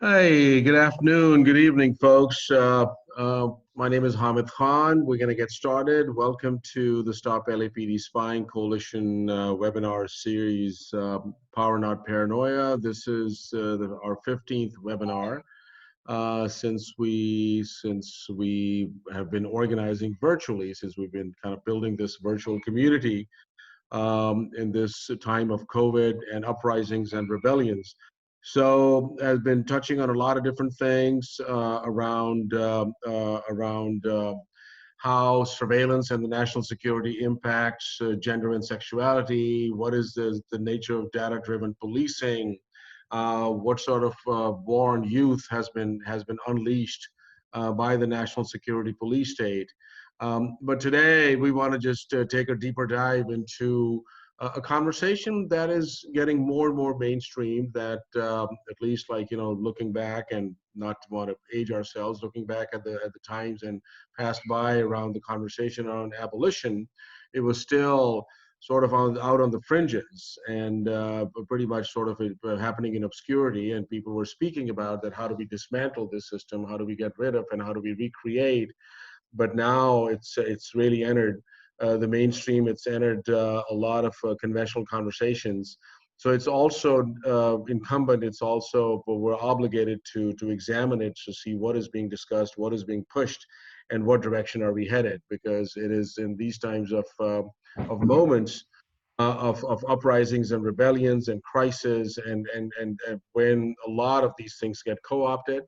Hey, good afternoon, good evening, folks. My name is Hamid Khan. We're going to get started. Welcome to the Stop LAPD Spying Coalition webinar series, Power Not Paranoia. This is our 15th webinar since we have been organizing virtually, since we've been kind of building this virtual community in this time of COVID and uprisings and rebellions. So I've been touching on a lot of different things around how surveillance and the national security impacts gender and sexuality. What is the nature of data-driven policing? What sort of war on youth has been unleashed by the national security police state? But today we want to just take a deeper dive into a conversation that is getting more and more mainstream, that at least, like, looking back, and not to want to age ourselves, looking back at the times and passed by around the conversation around abolition, it was still sort of out on the fringes, and pretty much sort of happening in obscurity, and people were speaking about that. How do we dismantle this system? How do we get rid of, and how do we recreate? But now it's really entered the mainstream. It's entered a lot of conventional conversations. So it's also incumbent. It's also, we're obligated to examine it, to see what is being discussed, what is being pushed, and what direction are we headed? Because it is in these times of moments of uprisings and rebellions and crises, and when a lot of these things get co-opted,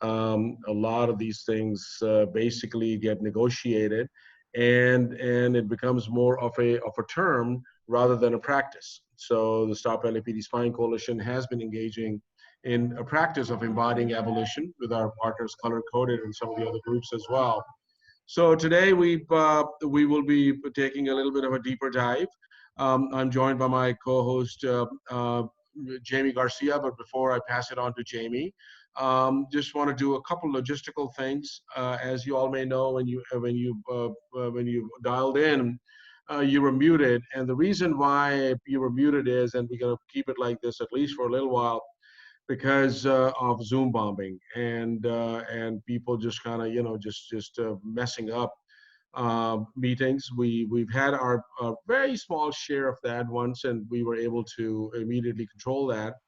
a lot of these things basically get negotiated, and it becomes more of a term rather than a practice. So the Stop LAPD Spying Coalition has been engaging in a practice of embodying abolition with our partners Color Coded and some of the other groups as well. So today we will be taking a little bit of a deeper dive. I'm joined by my co-host Jamie Garcia, but before I pass it on to Jamie, just want to do a couple logistical things. As you all may know, when you dialed in, you were muted, and the reason why you were muted is, and we're going to keep it like this at least for a little while, because of Zoom bombing and people just kind of just messing up meetings. We've had our very small share of that once, and we were able to immediately control that.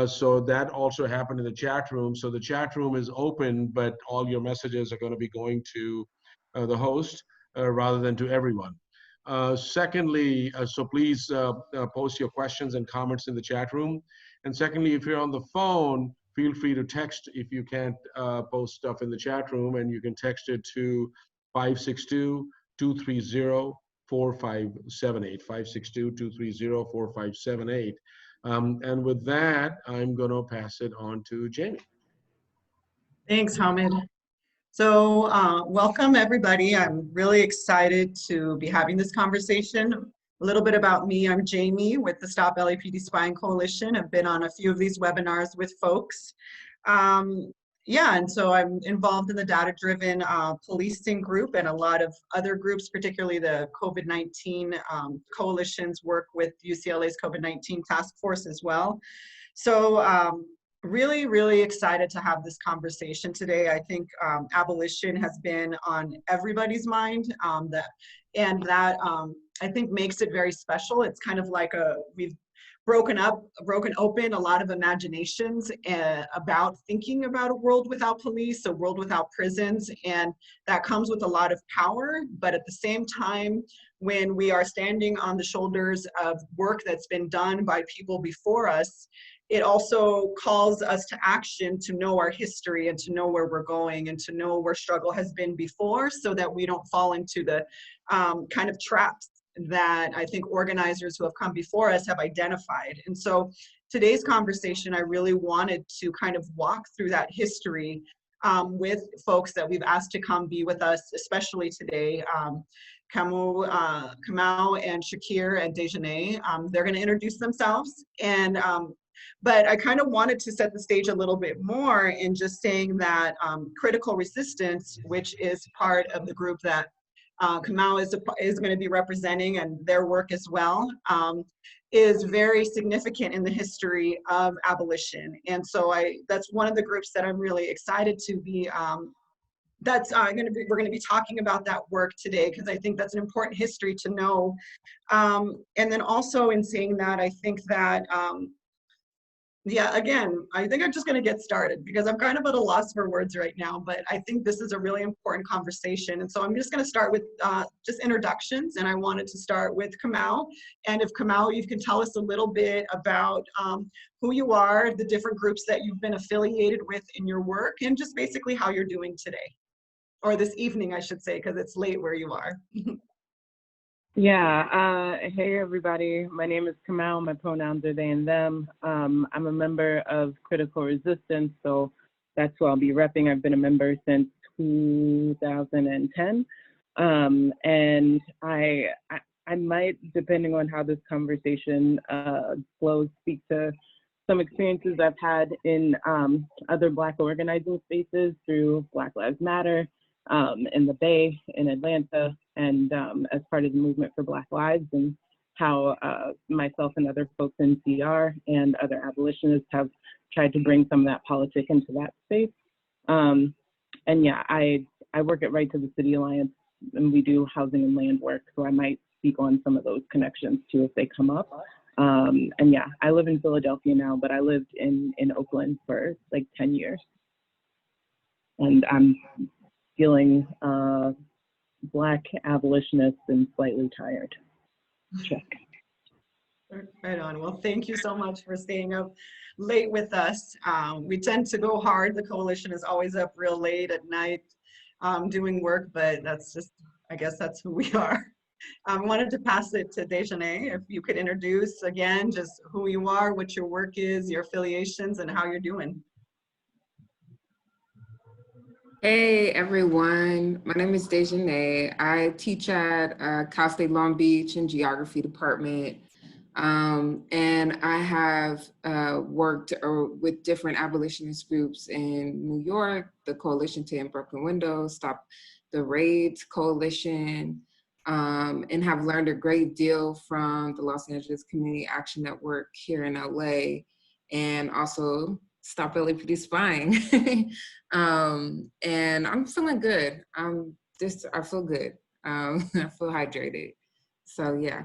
So that also happened in the chat room. So the chat room is open, but all your messages are going to be going to the host rather than to everyone. Secondly, so please post your questions and comments in the chat room. And secondly, if you're on the phone, feel free to text if you can't post stuff in the chat room, and you can text it to 562-230-4578, 562-230-4578. And with that, I'm going to pass it on to Jamie. Thanks, Hamid. So welcome, everybody. I'm really excited to be having this conversation. A little bit about me. I'm Jamie with the Stop LAPD Spying Coalition. I've been on a few of these webinars with folks. Yeah, and so I'm involved in the data-driven policing group and a lot of other groups, particularly the COVID-19 coalitions work with UCLA's COVID-19 task force as well. So really, really excited to have this conversation today. I think abolition has been on everybody's mind, and that I think makes it very special. It's kind of like we've broken open a lot of imaginations about thinking about a world without police, a world without prisons, and that comes with a lot of power. But at the same time, when we are standing on the shoulders of work that's been done by people before us, it also calls us to action, to know our history and to know where we're going and to know where struggle has been before, so that we don't fall into the kind of traps that I think organizers who have come before us have identified. And so today's conversation, I really wanted to kind of walk through that history with folks that we've asked to come be with us, especially today. Kamau and Shakir and Deshonay. They're going to introduce themselves, and but I kind of wanted to set the stage a little bit more in just saying that critical resistance, which is part of the group that Kamau is going to be representing, and their work as well, is very significant in the history of abolition. And so that's one of the groups that I'm really excited to be, we're going to be talking about that work today, because I think that's an important history to know. And then also in saying that, I think that, yeah, again, I think I'm just going to get started because I'm kind of at a loss for words right now, but I think this is a really important conversation. And so I'm just going to start with just introductions. And I wanted to start with Kamau. And if Kamau, you can tell us a little bit about who you are, the different groups that you've been affiliated with in your work, and just basically how you're doing today. Or this evening, I should say, because it's late where you are. Yeah, hey everybody, my name is Kamau, my pronouns are they and them. I'm a member of Critical Resistance, so that's who I'll be repping. I've been a member since 2010, and I might, depending on how this conversation flows, speak to some experiences I've had in other Black organizing spaces through Black Lives Matter, in the Bay, in Atlanta, and as part of the movement for Black Lives, and how myself and other folks in CR and other abolitionists have tried to bring some of that politic into that space. And yeah, I work at Right to the City Alliance, and we do housing and land work, so I might speak on some of those connections too if they come up. And yeah, I live in Philadelphia now, but I lived in Oakland for like 10 years. And I'm feeling Black abolitionist and slightly tired. Check. Right on. Well, thank you so much for staying up late with us. We tend to go hard. The coalition is always up real late at night doing work, but that's just, I guess that's who we are. I wanted to pass it to Deshonay. If you could introduce again just who you are, what your work is, your affiliations, and how you're doing. Hey everyone, my name is Deshonay. I teach at Cal State Long Beach in Geography Department. And I have worked with different abolitionist groups in New York, the Coalition to End Broken Windows, Stop the Raids Coalition, and have learned a great deal from the Los Angeles Community Action Network here in LA, and also Stop LAPD Spying. And I'm feeling good. I feel good. I feel hydrated. So yeah.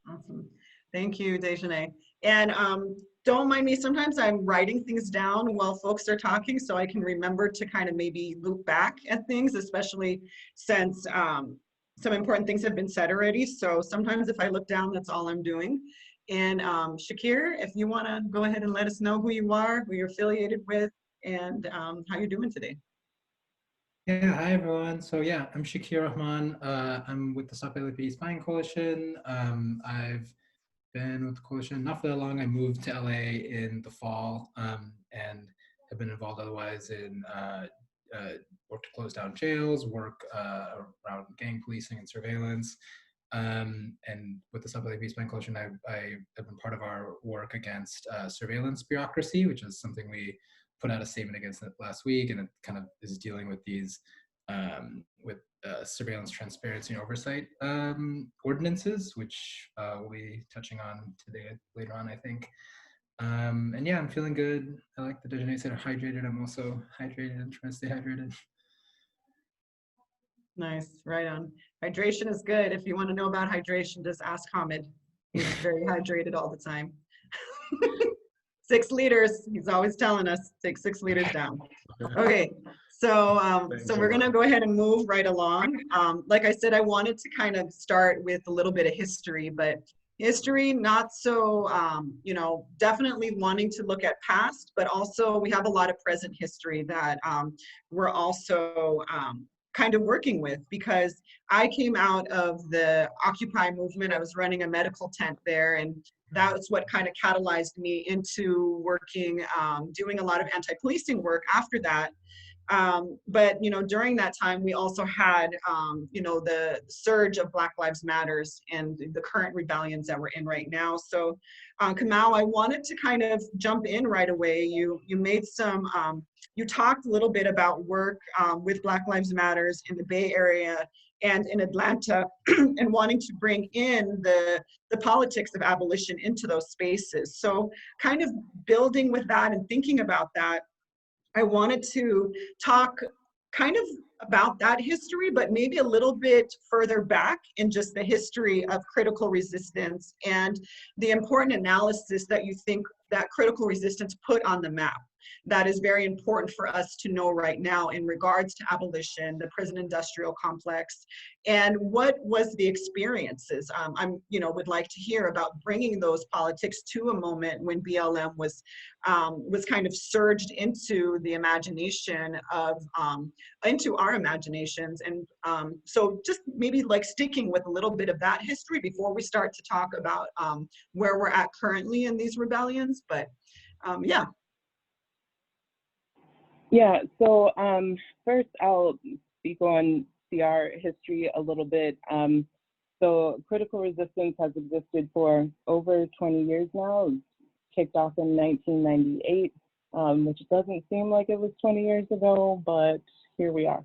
Awesome. Thank you, Deshonay. And don't mind me, sometimes I'm writing things down while folks are talking so I can remember to kind of maybe loop back at things, especially since some important things have been said already. So sometimes if I look down, that's all I'm doing. And Shakir, if you want to go ahead and let us know who you are, who you're affiliated with, and how you're doing today. Yeah, hi everyone. So yeah, I'm Shakir Rahman. I'm with the Stop LAPD Spying Coalition. I've been with the coalition not for that long. I moved to LA in the fall and have been involved otherwise in work to close down jails, work around gang policing and surveillance. And with the Stop LAPD Spying Coalition, I have been part of our work against surveillance bureaucracy, which is something we put out a statement against it last week, and it kind of is dealing with these surveillance transparency and oversight ordinances, which we'll be touching on today later on, I think. And yeah, I'm feeling good. I like the Deshonay said hydrated. I'm also hydrated and trying to stay hydrated. Nice, right on. Hydration is good. If you want to know about hydration, just ask Hamid. He's very hydrated all the time. 6 liters, he's always telling us, take 6 liters down. Okay, so we're gonna go ahead and move right along. Like I said, I wanted to kind of start with a little bit of history, but history not so, you know, definitely wanting to look at past, but also we have a lot of present history that we're also kind of working with, because I came out of the Occupy movement. I was running a medical tent there, and that's what kind of catalyzed me into working, doing a lot of anti-policing work after that. But, you know, during that time, we also had, you know, the surge of Black Lives Matters and the current rebellions that we're in right now. So, Kamau, I wanted to kind of jump in right away. You made some, you talked a little bit about work with Black Lives Matters in the Bay Area and in Atlanta, and wanting to bring in the politics of abolition into those spaces. So kind of building with that and thinking about that, I wanted to talk kind of about that history, but maybe a little bit further back in just the history of critical resistance and the important analysis that you think that critical resistance put on the map. That is very important for us to know right now in regards to abolition, the prison industrial complex, and what was the experiences. You know, would like to hear about bringing those politics to a moment when BLM was kind of surged into the imagination of, into our imaginations. And so just maybe like sticking with a little bit of that history before we start to talk about where we're at currently in these rebellions. But yeah. Yeah, so first I'll speak on CR history a little bit. So critical resistance has existed for over 20 years now. It was kicked off in 1998, which doesn't seem like it was 20 years ago, but here we are.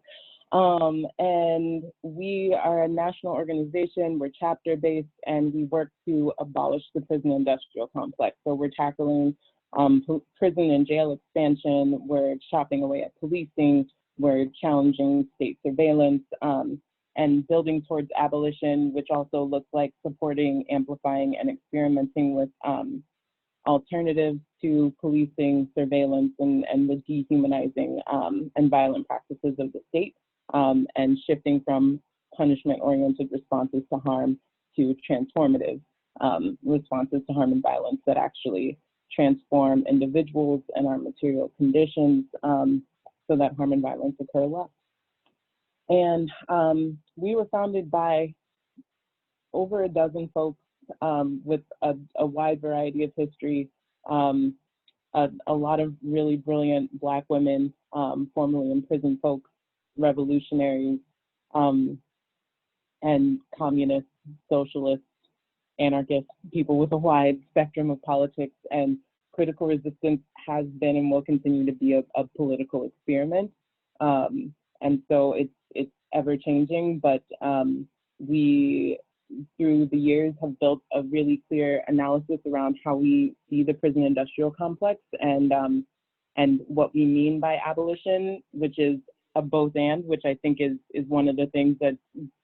And we are a national organization, we're chapter-based, and we work to abolish the prison industrial complex. So we're tackling prison and jail expansion, we're chopping away at policing, we're challenging state surveillance, and building towards abolition, which also looks like supporting, amplifying, and experimenting with alternatives to policing, surveillance, and the dehumanizing and violent practices of the state, and shifting from punishment-oriented responses to harm to transformative responses to harm and violence that actually transform individuals and our material conditions so that harm and violence occur less. And we were founded by over a dozen folks with a wide variety of history, a lot of really brilliant Black women, formerly imprisoned folks, revolutionaries, and communists, socialists, anarchists, people with a wide spectrum of politics, and critical resistance has been and will continue to be a political experiment. And so it's ever changing, but we, through the years, have built a really clear analysis around how we see the prison industrial complex and what we mean by abolition, which is a both and, which I think is one of the things that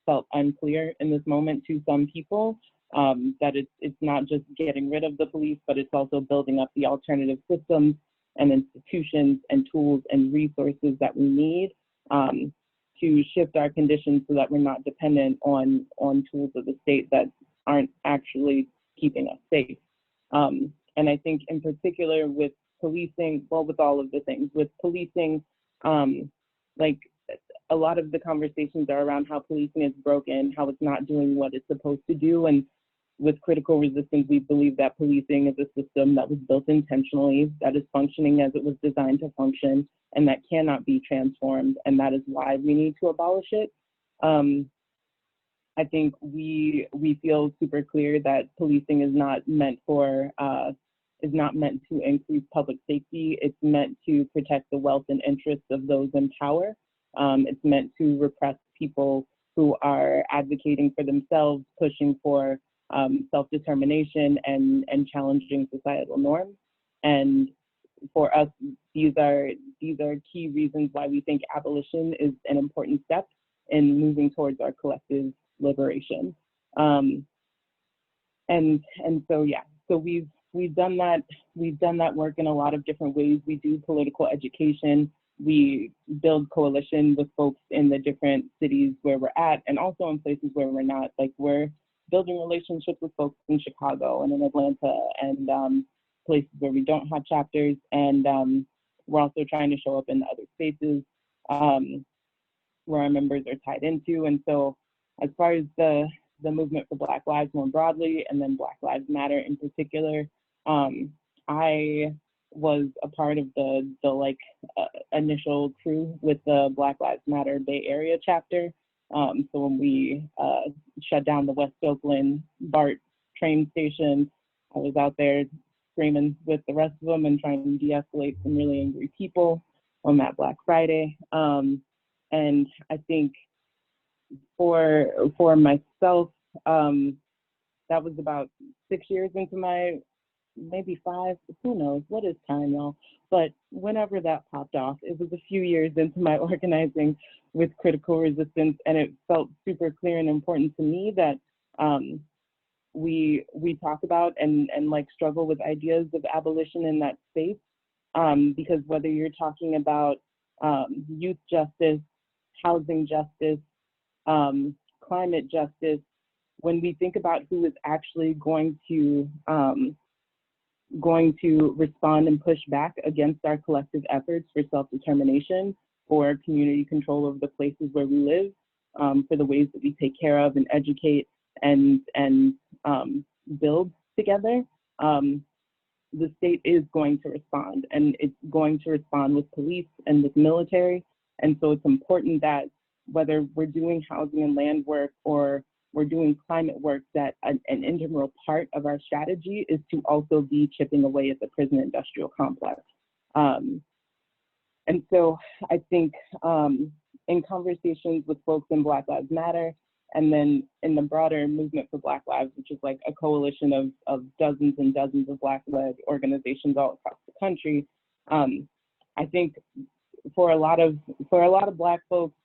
felt unclear in this moment to some people. That it's not just getting rid of the police, but it's also building up the alternative systems and institutions and tools and resources that we need to shift our conditions so that we're not dependent on tools of the state that aren't actually keeping us safe. And I think in particular with policing, well, with all of the things, with policing, like a lot of the conversations are around how policing is broken, how it's not doing what it's supposed to do. And with critical resistance, we believe that policing is a system that was built intentionally, that is functioning as it was designed to function, and that cannot be transformed. And that is why we need to abolish it. I think we feel super clear that policing is not meant for, is not meant to increase public safety. It's meant to protect the wealth and interests of those in power. It's meant to repress people who are advocating for themselves, pushing for self-determination and challenging societal norms. And for us, these are key reasons why we think abolition is an important step in moving towards our collective liberation. And so yeah, so we've done that work in a lot of different ways. We do political education. We build coalition with folks in the different cities where we're at, and also in places where we're not. Like we're building relationships with folks in Chicago and in Atlanta and places where we don't have chapters. And we're also trying to show up in other spaces where our members are tied into. And so as far as the movement for Black Lives more broadly, and then Black Lives Matter in particular, I was a part of the initial crew with the Black Lives Matter Bay Area chapter. So when we shut down the West Oakland BART train station, I was out there screaming with the rest of them and trying to de-escalate some really angry people on that Black Friday. And I think for myself, that was about 6 years into my, maybe 5, who knows, what is time, y'all? But whenever that popped off, it was a few years into my organizing with critical resistance, and it felt super clear and important to me that we talk about and like struggle with ideas of abolition in that space, because whether you're talking about youth justice, housing justice, climate justice, when we think about who is actually going to respond and push back against our collective efforts for self-determination, for community control over the places where we live, for the ways that we take care of and educate and build together, the state is going to respond, and it's going to respond with police and with military. And so it's important that whether we're doing housing and land work or we're doing climate work, that an integral part of our strategy is to also be chipping away at the prison industrial complex. And so I think in conversations with folks in Black Lives Matter, and then in the broader movement for Black Lives, which is like a coalition of dozens and dozens of Black-led organizations all across the country, I think for a lot of Black folks,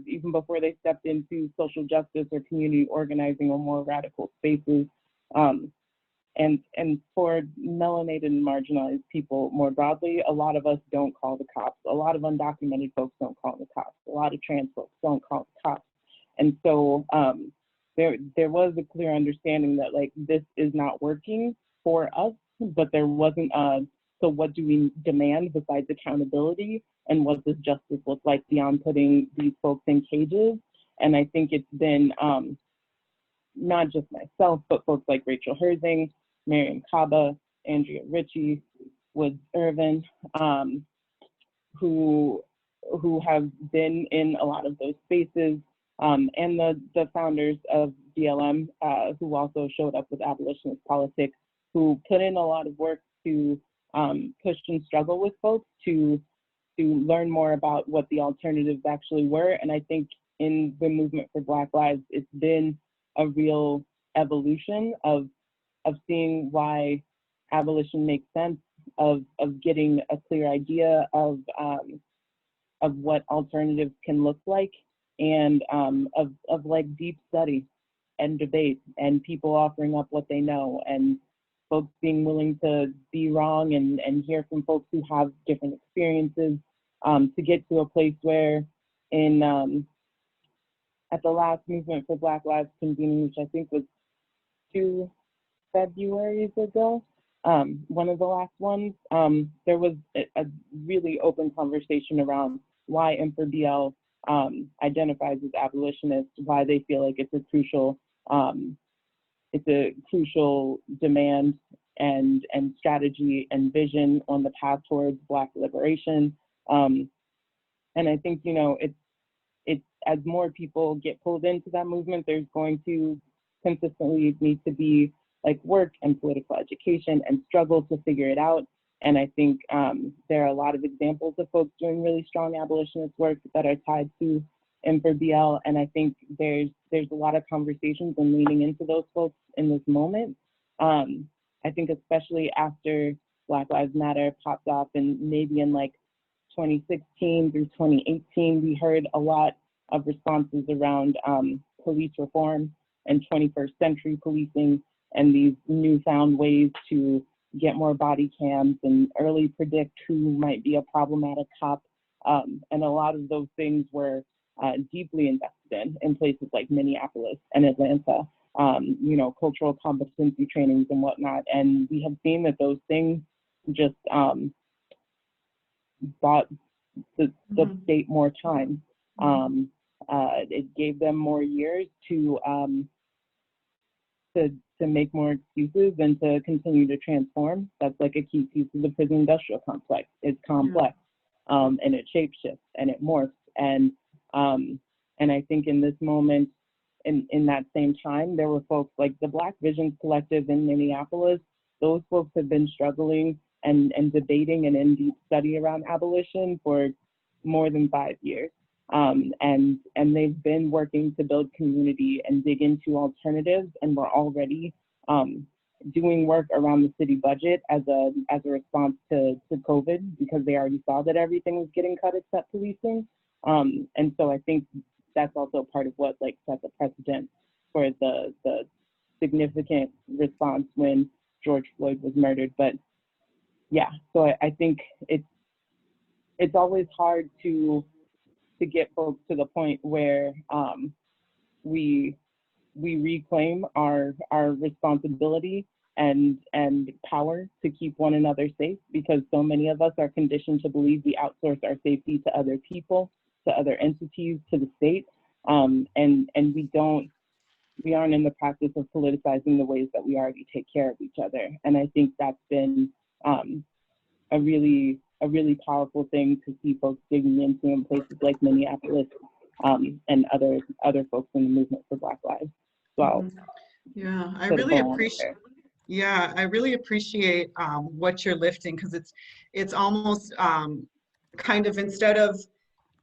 even before they stepped into social justice or community organizing or more radical spaces, and for melanated and marginalized people more broadly, a lot of us don't call the cops. A lot of undocumented folks don't call the cops. A lot of trans folks don't call the cops. And so there was a clear understanding that like this is not working for us, but there wasn't so what do we demand besides accountability, and what does justice look like beyond putting these folks in cages? And I think it's been not just myself, but folks like Rachel Herzing, Miriam Kaba, Andrea Ritchie, Woods Irvin, who have been in a lot of those spaces, and the founders of BLM, who also showed up with abolitionist politics, who put in a lot of work to push and struggle with folks to learn more about what the alternatives actually were. And I think in the movement for Black Lives, it's been a real evolution of seeing why abolition makes sense, of getting a clear idea of what alternatives can look like, and of like deep study and debate and people offering up what they know, and folks being willing to be wrong and hear from folks who have different experiences, to get to a place where at the last Movement for Black Lives convening, which I think was 2 Februaries ago, one of the last ones, there was a really open conversation around why M4BL identifies as abolitionist, why they feel like it's a crucial demand and strategy and vision on the path towards Black liberation. And I think, you know, it's as more people get pulled into that movement, there's going to consistently need to be like work and political education and struggle to figure it out. And I think there are a lot of examples of folks doing really strong abolitionist work that are tied to M4BL. And I think there's a lot of conversations and leaning into those folks in this moment. I think especially after Black Lives Matter popped off, and maybe in like 2016 through 2018, we heard a lot of responses around police reform and 21st century policing, and these newfound ways to get more body cams and early predict who might be a problematic cop. And a lot of those things were deeply invested in places like Minneapolis and Atlanta, you know, cultural competency trainings and whatnot. And we have seen that those things just bought the state more time. It gave them more years to make more excuses and to continue to transform. That's like a key piece of the prison industrial complex. It's complex, and it shapeshifts and it morphs. And I think in this moment, in that same time, there were folks like the Black Visions Collective in Minneapolis. Those folks have been struggling and debating an in-deep study around abolition for more than 5 years. And they've been working to build community and dig into alternatives, and we're already doing work around the city budget as a response to COVID, because they already saw that everything was getting cut except policing. And so I think that's also part of what like set the precedent for the significant response when George Floyd was murdered. But yeah, so I think it's always hard to get folks to the point where we reclaim our responsibility and power to keep one another safe, because so many of us are conditioned to believe we outsource our safety to other people, to other entities, to the state, and we aren't in the practice of politicizing the ways that we already take care of each other. And I think that's been a really powerful thing to see folks digging into in places like Minneapolis and other folks in the movement for Black Lives. So yeah, I really appreciate. Yeah, I really appreciate what you're lifting, because it's almost kind of, instead of,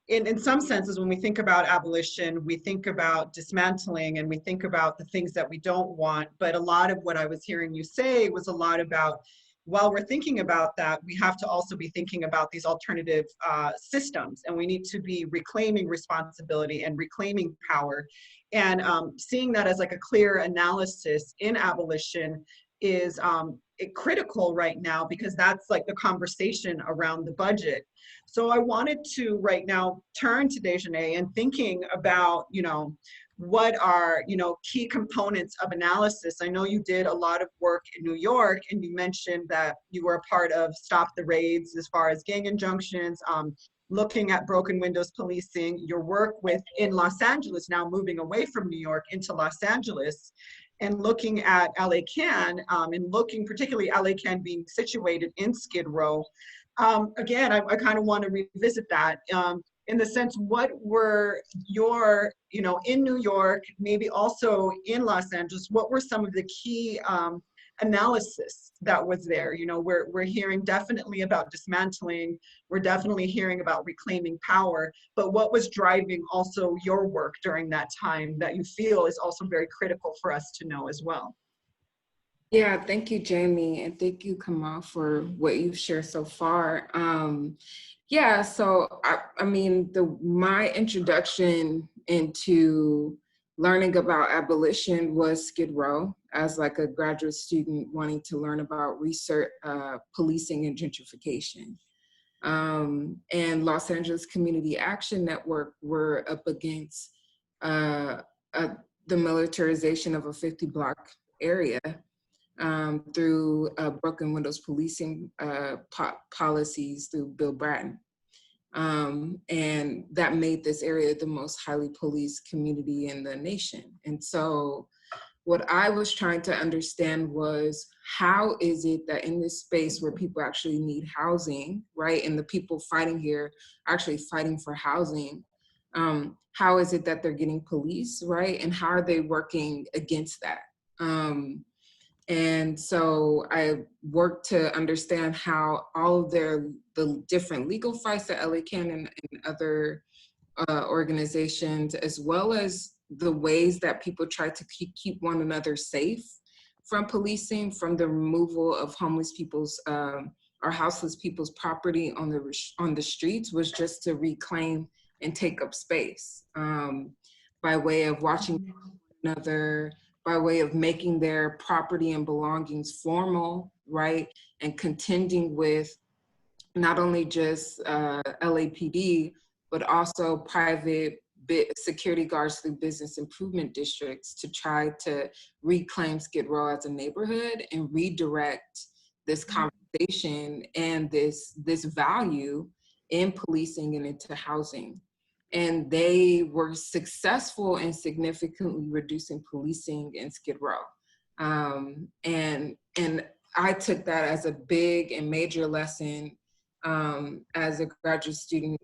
in some senses, when we think about abolition, we think about dismantling and we think about the things that we don't want. But a lot of what I was hearing you say was a lot about, while we're thinking about that, we have to also be thinking about these alternative systems, and we need to be reclaiming responsibility and reclaiming power. And seeing that as like a clear analysis in abolition is critical right now, because that's like the conversation around the budget. So I wanted to right now turn to Deshonay and thinking about, what are, key components of analysis. I know you did a lot of work in New York, and you mentioned that you were a part of Stop the Raids as far as gang injunctions, looking at broken windows policing, your work in Los Angeles, now moving away from New York into Los Angeles, and looking at LA Can, and looking particularly LA Can being situated in Skid Row. Again, I kind of want to revisit that in the sense, what were your, in New York, maybe also in Los Angeles, what were some of the key analysis that was there? We're hearing definitely about dismantling, we're definitely hearing about reclaiming power, but what was driving also your work during that time that you feel is also very critical for us to know as well? Yeah, thank you, Jamie, and thank you, Kamau, for what you've shared so far. Yeah, so I mean, my introduction into learning about abolition was Skid Row, as like a graduate student wanting to learn about research, policing and gentrification. And Los Angeles Community Action Network were up against the militarization of a 50-block area through broken windows policing policies through Bill Bratton. And that made this area the most highly policed community in the nation. And so what I was trying to understand was, how is it that in this space where people actually need housing, right, and the people fighting here are actually fighting for housing, how is it that they're getting policed, right? And how are they working against that? And so I worked to understand how all of the different legal fights that LA Can and other organizations, as well as the ways that people try to keep one another safe from policing, from the removal of homeless people's or houseless people's property on the streets, was just to reclaim and take up space by way of watching one another, by way of making their property and belongings formal, right? And contending with not only just LAPD, but also private security guards through business improvement districts to try to reclaim Skid Row as a neighborhood and redirect this conversation and this value in policing and into housing. And they were successful in significantly reducing policing in Skid Row. And I took that as a big and major lesson as a graduate student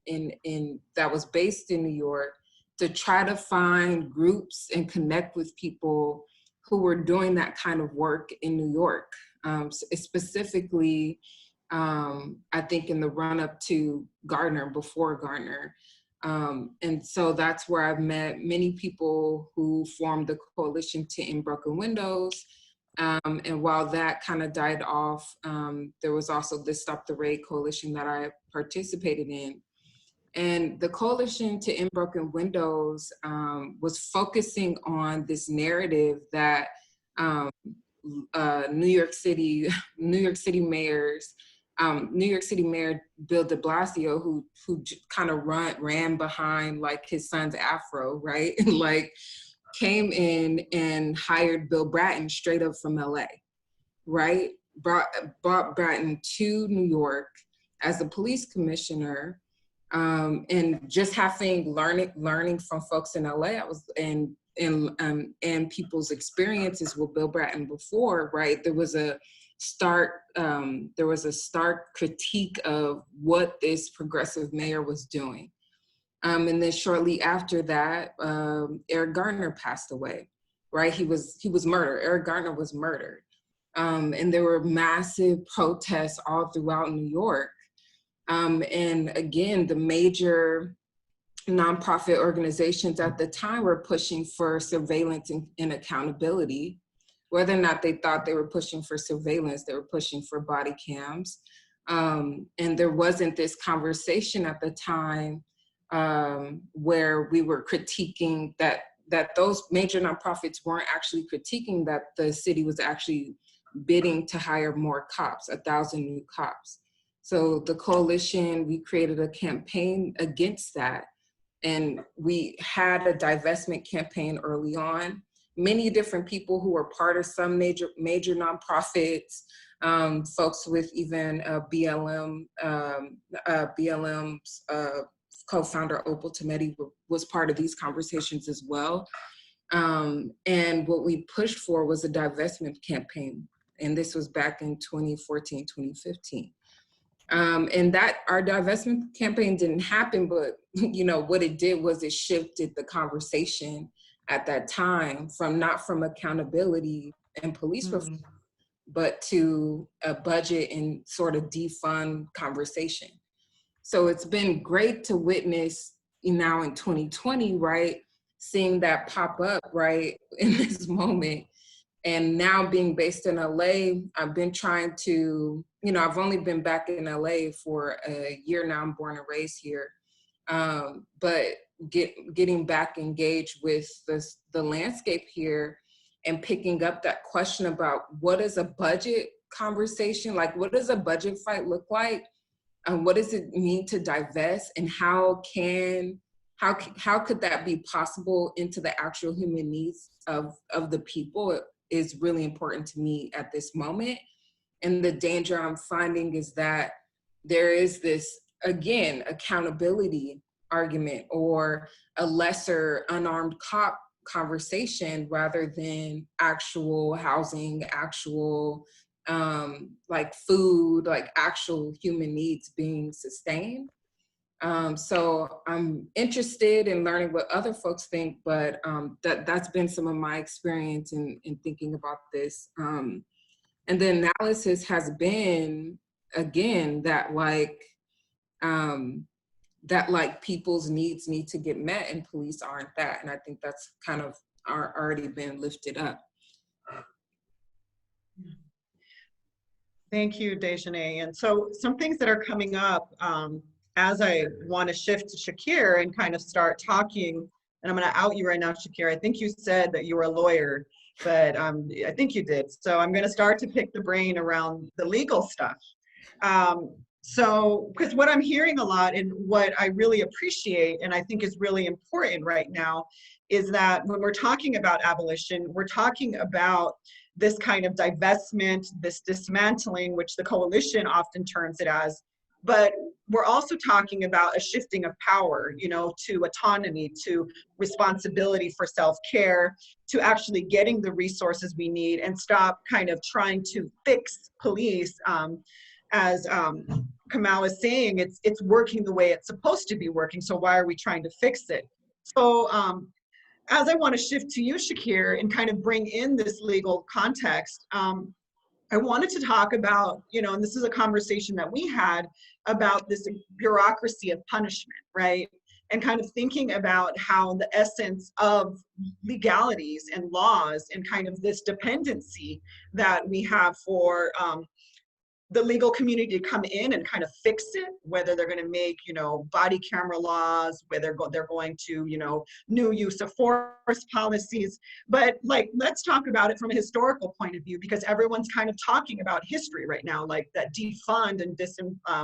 that was based in New York, to try to find groups and connect with people who were doing that kind of work in New York. Specifically, I think in the run up to Gardner, before Gardner. And so that's where I've met many people who formed the coalition to End Broken Windows. And while that kind of died off, there was also the Stop the Raid coalition that I participated in. And the coalition to End Broken Windows was focusing on this narrative that New York City Mayor Bill de Blasio, who kind of ran behind like his son's afro, right? Like came in and hired Bill Bratton straight up from LA, right? Brought Bratton to New York as a police commissioner, and just having learning from folks in LA. And people's experiences with Bill Bratton before, right? There was a stark critique of what this progressive mayor was doing. And then shortly after that, Eric Garner passed away, right? He was murdered. Eric Garner was murdered. And there were massive protests all throughout New York. And again, the major nonprofit organizations at the time were pushing for surveillance and accountability. Whether or not they thought they were pushing for surveillance, they were pushing for body cams. And there wasn't this conversation at the time where we were critiquing that those major nonprofits weren't actually critiquing that the city was actually bidding to hire more cops, 1,000 new cops. So the coalition, we created a campaign against that. And we had a divestment campaign early on. Many different people who were part of some major nonprofits, folks with even BLM's co-founder Opal Tometi was part of these conversations as well. And what we pushed for was a divestment campaign. And this was back in 2014, 2015. And that our divestment campaign didn't happen, but what it did was it shifted the conversation at that time not from accountability and police reform, but to a budget and sort of defund conversation. So it's been great to witness now in 2020, right, seeing that pop up, right, in this moment. And now being based in LA, I've been trying to, I've only been back in LA for a year now. I'm born and raised here. But getting back engaged with the landscape here and picking up that question about what is a budget conversation, like what does a budget fight look like? And what does it mean to divest, and how could that be possible into the actual human needs of the people is really important to me at this moment. And the danger I'm finding is that there is this, again, accountability argument or a lesser unarmed cop conversation rather than actual housing, actual like food, like actual human needs being sustained. So I'm interested in learning what other folks think, but that's been some of my experience in thinking about this. And the analysis has been, again, that people's needs need to get met and police aren't that. And I think that's kind of already been lifted up. Thank you, Deshonay. And so some things that are coming up, as I want to shift to Shakir and kind of start talking, and I'm going to out you right now, Shakir. I think you said that you were a lawyer, but I think you did. So I'm going to start to pick the brain around the legal stuff. So, because what I'm hearing a lot and what I really appreciate and I think is really important right now is that when we're talking about abolition, we're talking about this kind of divestment, this dismantling, which the coalition often terms it as. But we're also talking about a shifting of power, you know, to autonomy, to responsibility for self-care, to actually getting the resources we need and stop kind of trying to fix police. As Kamau is saying, it's working the way it's supposed to be working, so why are we trying to fix it? So as I want to shift to you, Shakir, and kind of bring in this legal context, I wanted to talk about, you know, and this is a conversation that we had about this bureaucracy of punishment, right? And kind of thinking about how the essence of legalities and laws and kind of this dependency that we have for the legal community to come in and kind of fix it, whether they're going to make, you know, body camera laws, whether they're going to, you know, new use of force policies. But like, let's talk about it from a historical point of view, because everyone's kind of talking about history right now, like that defund and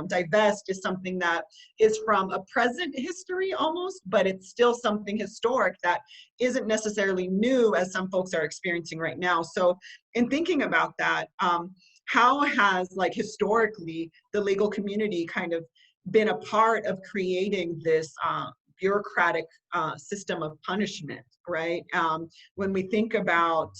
divest is something that is from a present history almost, but it's still something historic that isn't necessarily new as some folks are experiencing right now. So in thinking about that, how has, like, historically the legal community kind of been a part of creating this bureaucratic system of punishment, right? When we think about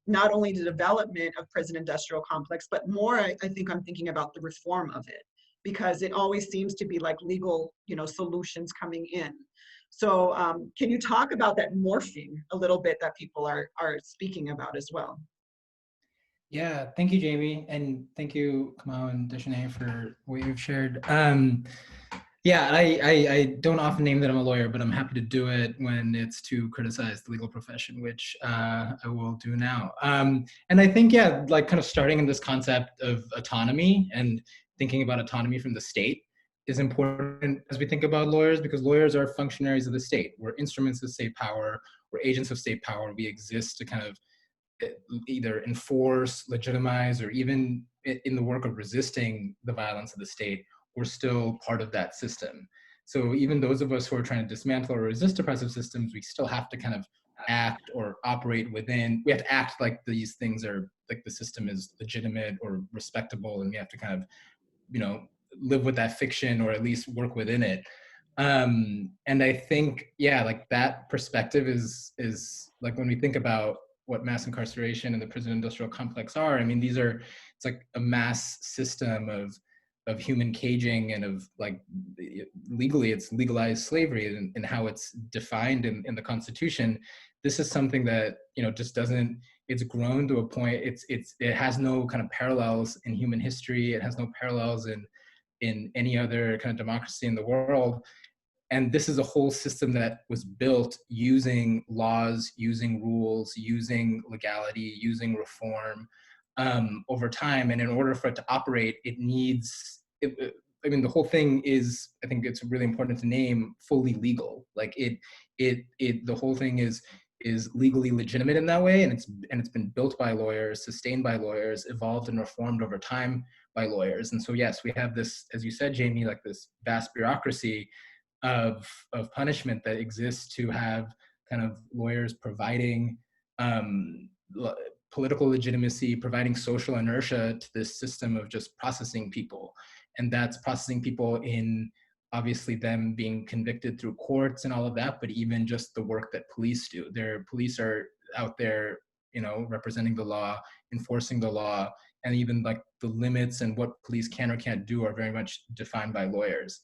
not only the development of prison industrial complex, but more, I think I'm thinking about the reform of it, because it always seems to be like legal, you know, solutions coming in. So can you talk about that morphing a little bit that people are speaking about as well? Yeah, thank you, Jamie, and thank you, Kamau and Deshonay, for what you've shared. Yeah, I don't often name that I'm a lawyer, but I'm happy to do it when it's to criticize the legal profession, which I will do now. And I think, yeah, like kind of starting in this concept of autonomy and thinking about autonomy from the state is important as we think about lawyers, because lawyers are functionaries of the state. We're instruments of state power, we're agents of state power. We exist to kind of either enforce, legitimize, or even in the work of resisting the violence of the state, we're still part of that system. So even those of us who are trying to dismantle or resist oppressive systems, we still have to kind of act or operate within, we have to act like these things are, like the system is legitimate or respectable, and we have to kind of, you know, live with that fiction or at least work within it. And I think, yeah, like that perspective is like when we think about what mass incarceration and the prison industrial complex are, I mean, these are, it's like a mass system of human caging and of, like, legally it's legalized slavery and how it's defined in the Constitution. This is something that, you know, just doesn't, it's grown to a point, it has no kind of parallels in human history. It has no parallels in any other kind of democracy in the world. And this is a whole system that was built using laws, using rules, using legality, using reform over time. And in order for it to operate, it needs, I mean, the whole thing is, I think it's really important to name, fully legal. Like the whole thing is legally legitimate in that way. And it's been built by lawyers, sustained by lawyers, evolved and reformed over time by lawyers. And so, yes, we have this, as you said, Jamie, like this vast bureaucracy of punishment that exists to have kind of lawyers providing political legitimacy, providing social inertia to this system of just processing people. And that's processing people in, obviously, them being convicted through courts and all of that, but even just the work that police do. Police are out there, you know, representing the law, enforcing the law, and even like the limits and what police can or can't do are very much defined by lawyers.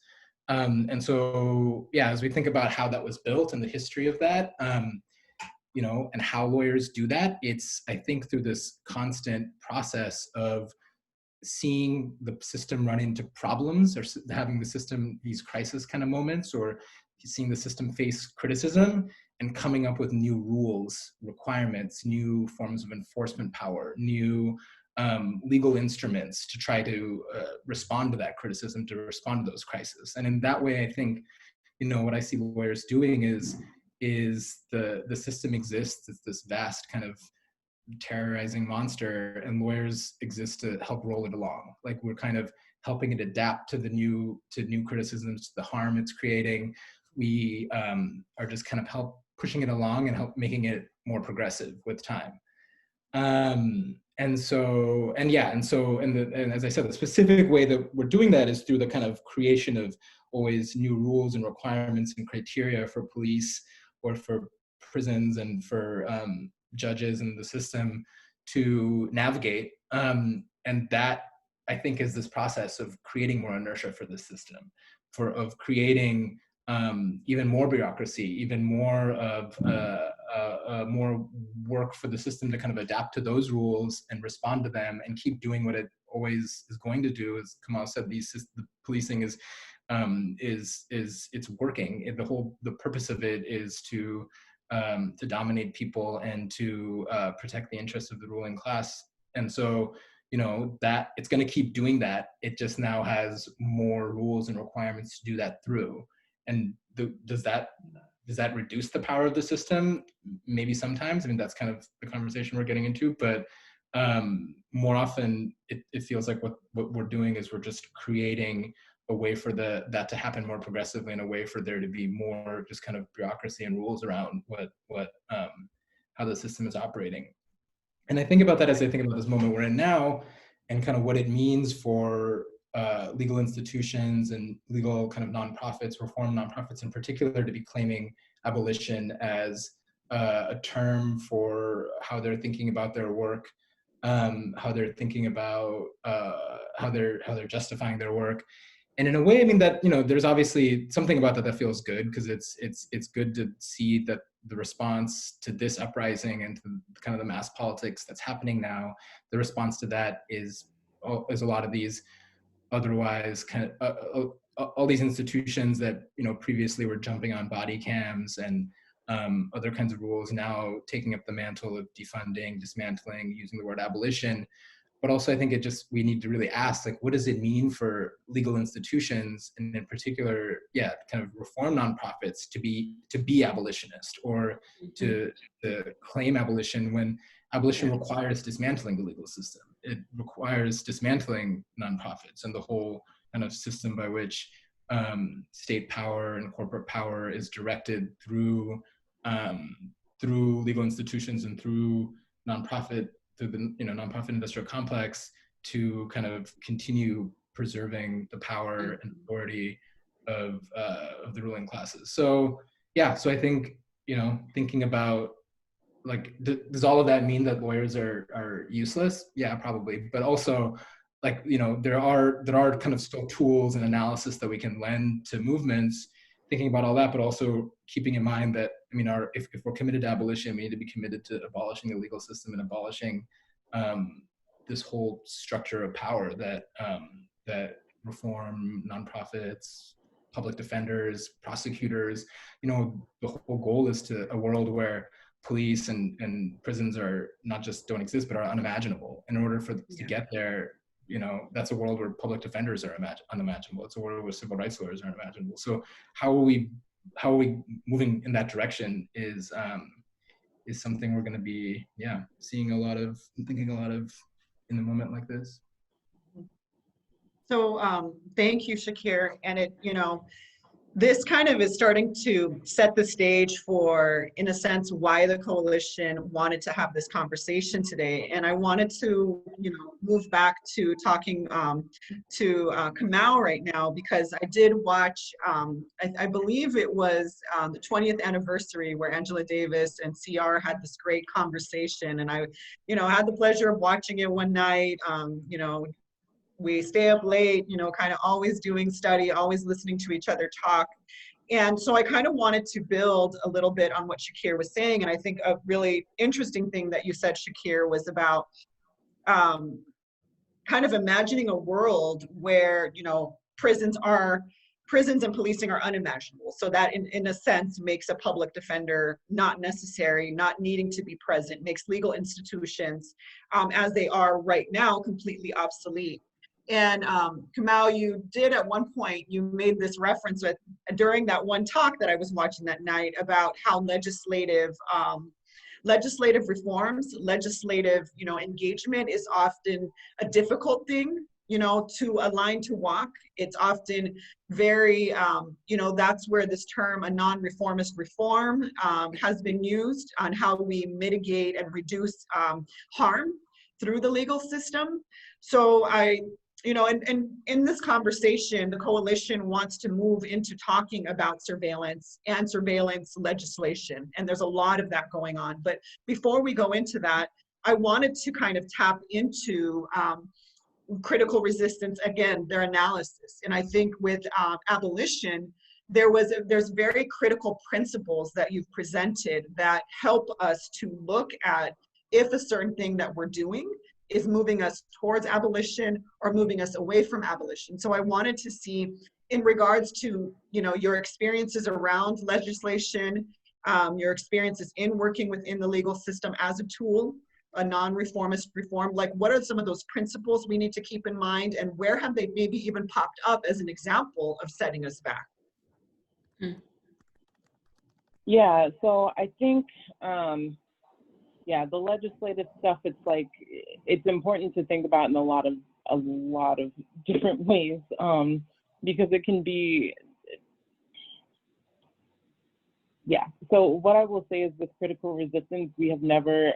And so, yeah, as we think about how that was built and the history of that, you know, and how lawyers do that, it's, I think, through this constant process of seeing the system run into problems, or having the system, these crisis kind of moments, or seeing the system face criticism and coming up with new rules, requirements, new forms of enforcement power, new legal instruments to try to respond to that criticism, to respond to those crises. And in that way, I think, you know, what I see lawyers doing is the system exists. It's this vast kind of terrorizing monster, and lawyers exist to help roll it along. Like, we're kind of helping it adapt to new criticisms, to the harm it's creating. We are just kind of pushing it along and help making it more progressive with time. And as I said, the specific way that we're doing that is through the kind of creation of always new rules and requirements and criteria for police or for prisons and for judges in the system to navigate. And that, I think, is this process of creating more inertia for the system, of creating even more bureaucracy, even more of more work for the system to kind of adapt to those rules and respond to them and keep doing what it always is going to do. As Kamau said, the policing is it's working. The purpose of it is to dominate people and to protect the interests of the ruling class. And so, that it's going to keep doing that. It just now has more rules and requirements to do that through. And does that reduce the power of the system? Maybe sometimes. I mean, that's kind of the conversation we're getting into. But more often, it feels like what we're doing is we're just creating a way for that to happen more progressively, and a way for there to be more just kind of bureaucracy and rules around how the system is operating. And I think about that as I think about this moment we're in now, and kind of what it means for legal institutions and legal kind of nonprofits, reform nonprofits in particular, to be claiming abolition as a term for how they're thinking about their work, how they're thinking about how they're justifying their work. And in a way, I mean, that, there's obviously something about that feels good, because it's good to see that the response to this uprising and to kind of the mass politics that's happening now, the response to that is a lot of these otherwise kind of all these institutions that previously were jumping on body cams and other kinds of rules, now taking up the mantle of defunding, dismantling, using the word abolition. But also, I think we need to really ask, like, what does it mean for legal institutions, and in particular, kind of reform nonprofits, to be abolitionist, or to claim abolition, when abolition requires dismantling the legal system. It requires dismantling nonprofits and the whole kind of system by which state power and corporate power is directed through legal institutions and through nonprofit industrial complex, to kind of continue preserving the power and authority of the ruling classes. So I think, thinking about, like, does all of that mean that lawyers are useless? Yeah, probably. But also, like, there are kind of still tools and analysis that we can lend to movements, thinking about all that, but also keeping in mind that, I mean, if we're committed to abolition, we need to be committed to abolishing the legal system and abolishing this whole structure of power that reform nonprofits, public defenders, prosecutors, the whole goal is to a world where police and prisons are not just don't exist, but are unimaginable. In order for to get there, that's a world where public defenders are unimaginable. It's a world where civil rights lawyers are unimaginable. So how are we moving in that direction is something we're going to be thinking a lot of in a moment like this. So thank you, Shakir. And this kind of is starting to set the stage for, in a sense, why the coalition wanted to have this conversation today. And I wanted to, move back to talking to Kamau right now, because I did watch, I believe it was the 20th anniversary where Angela Davis and CR had this great conversation. And I, had the pleasure of watching it one night. We stay up late, kind of always doing study, always listening to each other talk. And so I kind of wanted to build a little bit on what Shakir was saying. And I think a really interesting thing that you said, Shakir, was about kind of imagining a world where, prisons and policing are unimaginable. So that in a sense makes a public defender not necessary, not needing to be present, makes legal institutions as they are right now completely obsolete. And Kamau, you did at one point, you made this reference during that one talk that I was watching that night about how legislative reforms, legislative engagement is often a difficult thing, to a line to walk. It's often very, that's where this term, a non-reformist reform, has been used on how we mitigate and reduce harm through the legal system. So and in this conversation, the coalition wants to move into talking about surveillance and surveillance legislation. And there's a lot of that going on. But before we go into that, I wanted to kind of tap into critical resistance, again, their analysis. And I think with abolition, there's very critical principles that you've presented that help us to look at if a certain thing that we're doing is moving us towards abolition or moving us away from abolition. So I wanted to see, in regards to your experiences around legislation, your experiences in working within the legal system as a tool, a non-reformist reform, like what are some of those principles we need to keep in mind, and where have they maybe even popped up as an example of setting us back? Yeah, so I think, the legislative stuff, it's important to think about in a lot of different ways, because it can be, so what I will say is with critical resistance, we have never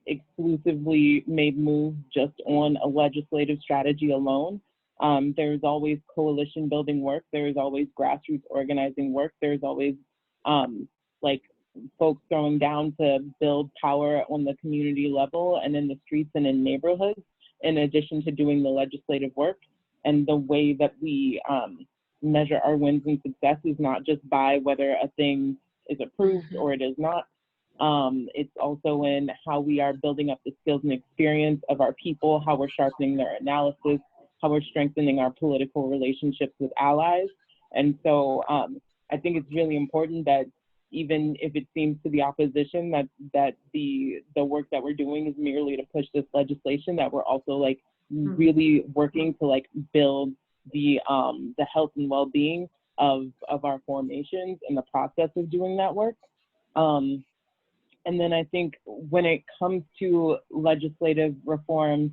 exclusively made moves just on a legislative strategy alone. There's always coalition building work. There's always grassroots organizing work. There's always folks throwing down to build power on the community level and in the streets and in neighborhoods, in addition to doing the legislative work. And the way that we measure our wins and success is not just by whether a thing is approved or it is not. It's also in how we are building up the skills and experience of our people, how we're sharpening their analysis, how we're strengthening our political relationships with allies. And so I think it's really important that even if it seems to the opposition that the work that we're doing is merely to push this legislation, that we're also really working to build the health and well-being of our formations and the process of doing that work. And then I think when it comes to legislative reforms,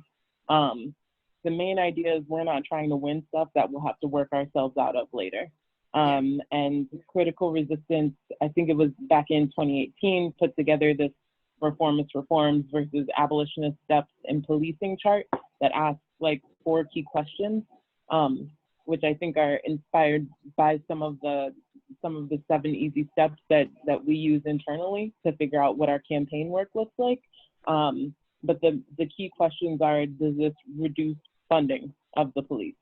the main idea is we're not trying to win stuff that we'll have to work ourselves out of later. And critical resistance, I think it was back in 2018, put together this reformist reforms versus abolitionist steps in policing chart that asks 4 key questions, which I think are inspired by some of the 7 easy steps that we use internally to figure out what our campaign work looks like. But the key questions are, does this reduce funding of the police?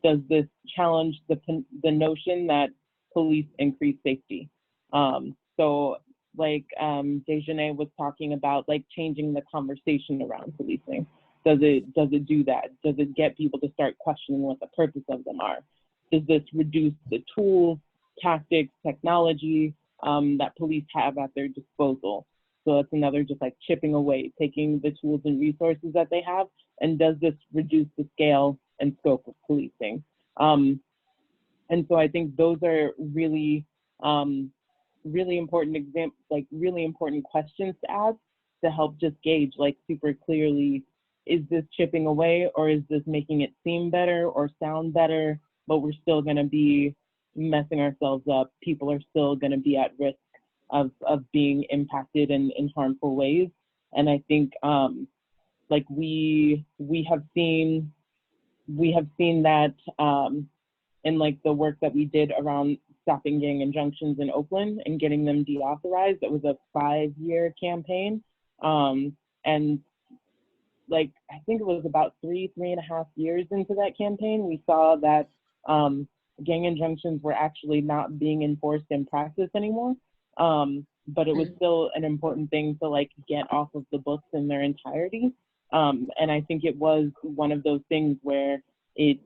Does this challenge the notion that police increase safety? So Deshonay was talking about changing the conversation around policing. Does it do that? Does it get people to start questioning what the purpose of them are? Does this reduce the tools, tactics, technology that police have at their disposal? So that's another just chipping away, taking the tools and resources that they have, and does this reduce the scale and scope of policing? And so I think those are really, really important examples, really important questions to ask to help just gauge super clearly, is this chipping away, or is this making it seem better or sound better, but we're still gonna be messing ourselves up. People are still gonna be at risk of being impacted in harmful ways. And I think we have seen that in the work that we did around stopping gang injunctions in Oakland and getting them deauthorized. It was a 5-year campaign. And I think it was about 3.5 years into that campaign, we saw that gang injunctions were actually not being enforced in practice anymore. But it was still an important thing to get off of the books in their entirety. And I think it was one of those things where it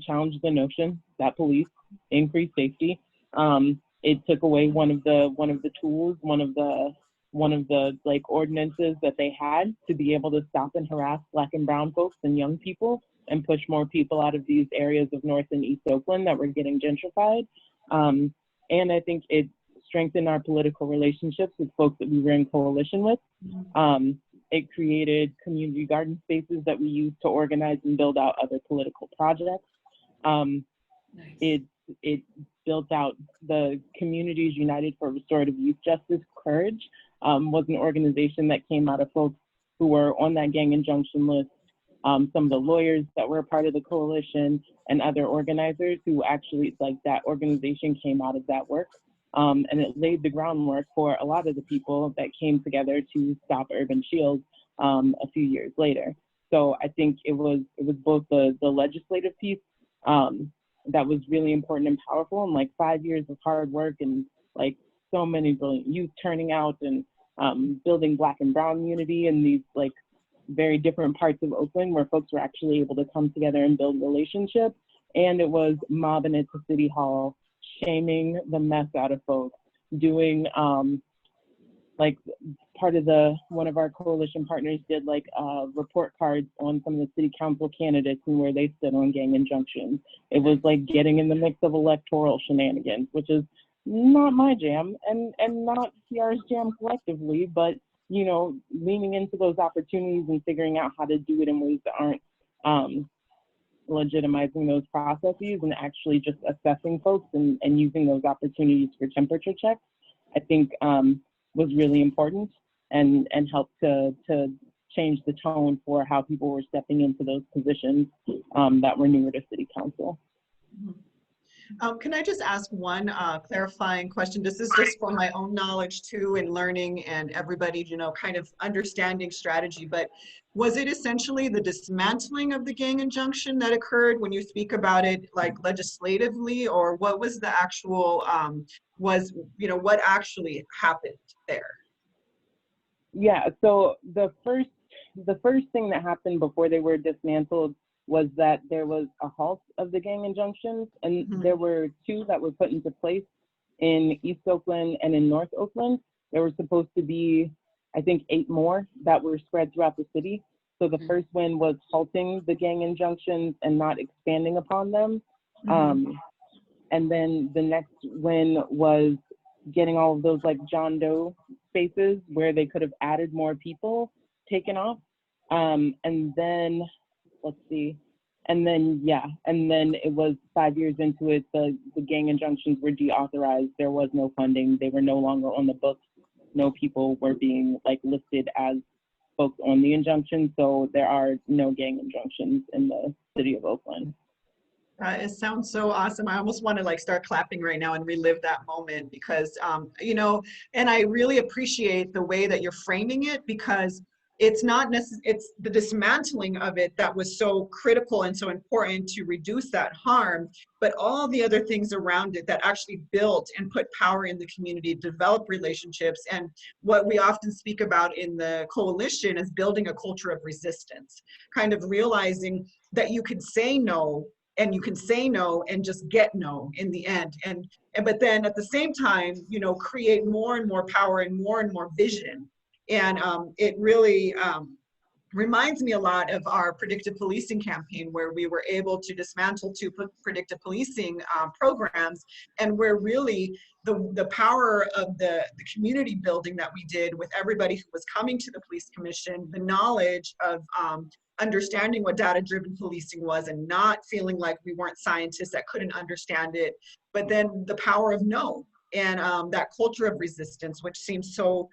challenged the notion that police increase safety. It took away one of the tools, one of the ordinances that they had to be able to stop and harass Black and brown folks and young people and push more people out of these areas of North and East Oakland that were getting gentrified. And I think it strengthened our political relationships with folks that we were in coalition with. It created community garden spaces that we used to organize and build out other political projects. Nice. It built out the Communities United for Restorative Youth Justice, Courage, was an organization that came out of folks who were on that gang injunction list, some of the lawyers that were a part of the coalition, and other organizers who actually, like, that organization came out of that work. And it laid the groundwork for a lot of the people that came together to stop urban shields a few years later. So I think it was both the legislative piece that was really important and powerful, and like 5 years of hard work and like so many brilliant youth turning out and building Black and Brown unity in these like very different parts of Oakland where folks were actually able to come together and build relationships. And it was mobbing it to City Hall, shaming the mess out of folks, doing like part of one of our coalition partners did like report cards on some of the city council candidates and where they stood on gang injunctions. It was like getting in the mix of electoral shenanigans, which is not my jam and not CR's jam collectively, but you know, leaning into those opportunities and figuring out how to do it in ways that aren't legitimizing those processes and actually just assessing folks and using those opportunities for temperature checks, I think was really important and helped to change the tone for how people were stepping into those positions that were newer to city council. Can I just ask one clarifying question? This is just for my own knowledge too, and learning, and everybody, you know, kind of understanding strategy, but was it essentially the dismantling of the gang injunction that occurred when you speak about it like legislatively, or what was the actual, what actually happened there? Yeah, so the first thing that happened before they were dismantled was that there was a halt of the gang injunctions, and there were 2 that were put into place in East Oakland and in North Oakland. There were supposed to be, I think, 8 more that were spread throughout the city. So the first win was halting the gang injunctions and not expanding upon them. And then the next win was getting all of those like John Doe spaces where they could have added more people taken off. And then, let's see, and then it was 5 years into it, the gang injunctions were deauthorized. There was no funding. They were no longer on the books. No people were being like listed as folks on the injunction. So there are no gang injunctions in the city of Oakland. It sounds so awesome. I almost want to like start clapping right now and relive that moment because, you know, and I really appreciate the way that you're framing it, because it's not necessarily, it's the dismantling of it that was so critical and so important to reduce that harm, but all the other things around it that actually built and put power in the community, develop relationships, and what we often speak about in the coalition is building a culture of resistance, kind of realizing that you can say no, and you can say no and just get no in the end, and but then at the same time, you know, create more and more power and more vision. And it really reminds me a lot of our predictive policing campaign, where we were able to dismantle 2 predictive policing programs, and where really the power of the community building that we did with everybody who was coming to the police commission, the knowledge of understanding what data-driven policing was and not feeling like we weren't scientists that couldn't understand it, but then the power of no. And that culture of resistance, which seems so,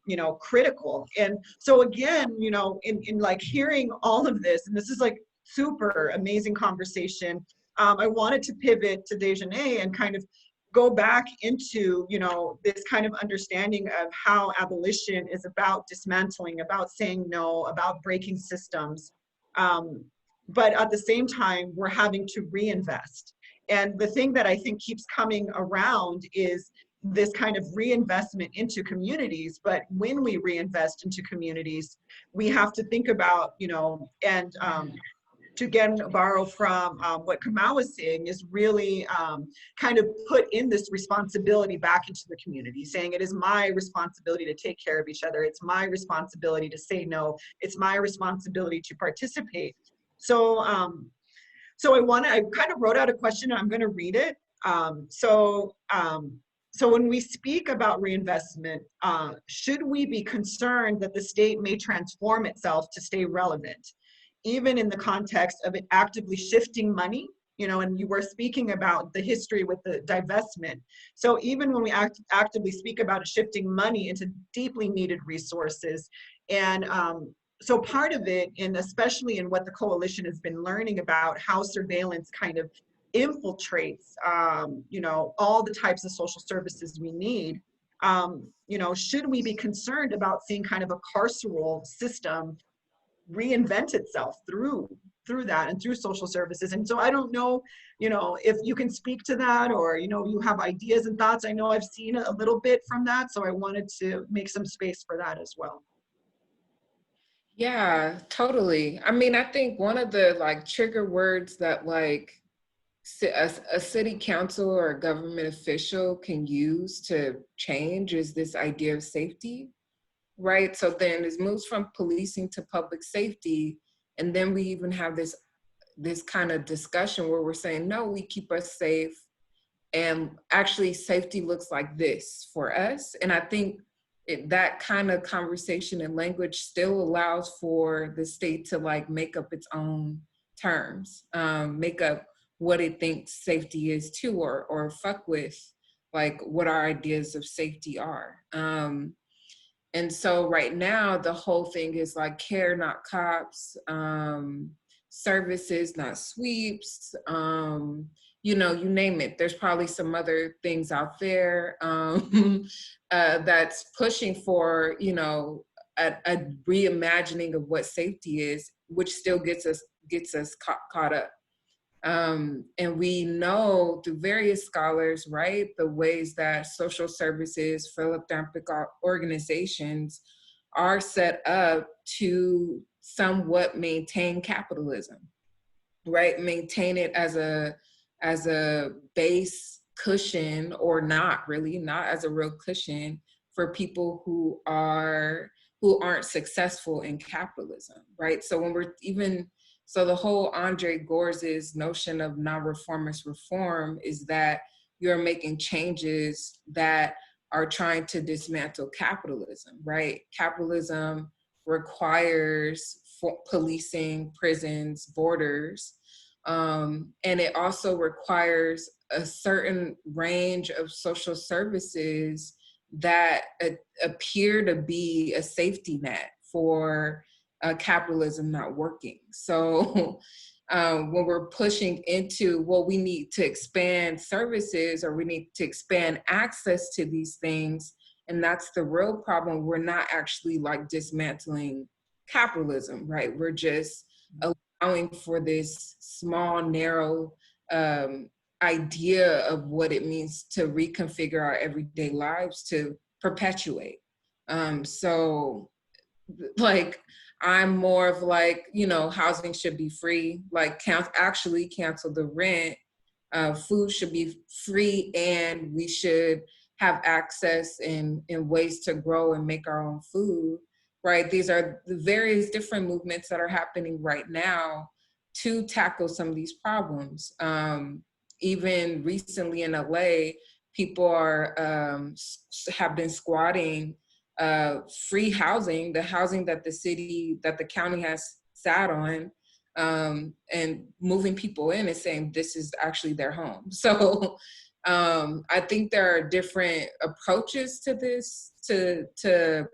you know, critical. And so again, you know, in like hearing all of this, and this is like super amazing conversation, I wanted to pivot to Deshonay and kind of go back into, you know, this kind of understanding of how abolition is about dismantling, about saying no, about breaking systems. But at the same time, we're having to reinvest. And the thing that I think keeps coming around is this kind of reinvestment into communities. But when we reinvest into communities, we have to think about, you know, and to again borrow from what Kamau was saying, is really kind of put in this responsibility back into the community, saying it is my responsibility to take care of each other. It's my responsibility to say no. It's my responsibility to participate. So I kind of wrote out a question, and I'm going to read it. So So when we speak about reinvestment, should we be concerned that the state may transform itself to stay relevant, even in the context of it actively shifting money? You know, and you were speaking about the history with the divestment. So even when we actively speak about shifting money into deeply needed resources, and so part of it, and especially in what the coalition has been learning about how surveillance kind of infiltrates, you know, all the types of social services we need, you know, should we be concerned about seeing kind of a carceral system reinvent itself through that and through social services? And so I don't know, you know, if you can speak to that, or, you know, you have ideas and thoughts. I know I've seen a little bit from that, so I wanted to make some space for that as well. Yeah, totally. I mean, I think one of the like trigger words that like a city council or a government official can use to change is this idea of safety, right? So then it moves from policing to public safety. And then we even have this kind of discussion where we're saying, no, we keep us safe. And actually safety looks like this for us. And I think that kind of conversation and language still allows for the state to like make up its own terms, make up what it thinks safety is too, or fuck with like what our ideas of safety are. And so right now the whole thing is like care, not cops, services, not sweeps, you know, you name it. There's probably some other things out there that's pushing for, you know, a reimagining of what safety is, which still gets us caught up. And we know through various scholars, right, the ways that social services, philanthropic organizations are set up to somewhat maintain capitalism, right? Maintain it as a base cushion, or not really, not as a real cushion for people who aren't successful in capitalism, right? So when we're even, so the whole Andre Gorze's notion of non-reformist reform is that you're making changes that are trying to dismantle capitalism, right? Capitalism requires policing, prisons, borders, and it also requires a certain range of social services that appear to be a safety net for capitalism not working. So when we're pushing into, well, we need to expand services, or we need to expand access to these things, and that's the real problem. We're not actually like dismantling capitalism, right? We're just allowing for this small, narrow idea of what it means to reconfigure our everyday lives to perpetuate. So like, I'm more of like, you know, housing should be free, like actually cancel the rent, food should be free, and we should have access in ways to grow and make our own food, right? These are the various different movements that are happening right now to tackle some of these problems. Even recently in LA, people have been squatting free housing, the housing that the county has sat on, and moving people in and saying this is actually their home. So I think there are different approaches to this, to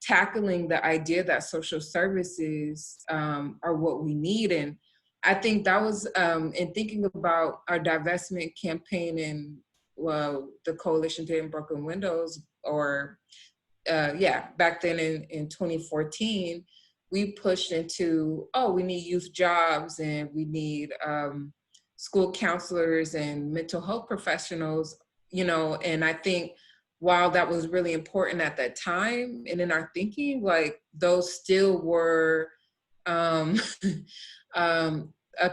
tackling the idea that social services are what we need. And I think that was, in thinking about our divestment campaign and the Coalition to End Broken Windows, or back then in 2014, we pushed into, we need youth jobs, and we need school counselors and mental health professionals, you know. And I think while that was really important at that time and in our thinking, like those still were a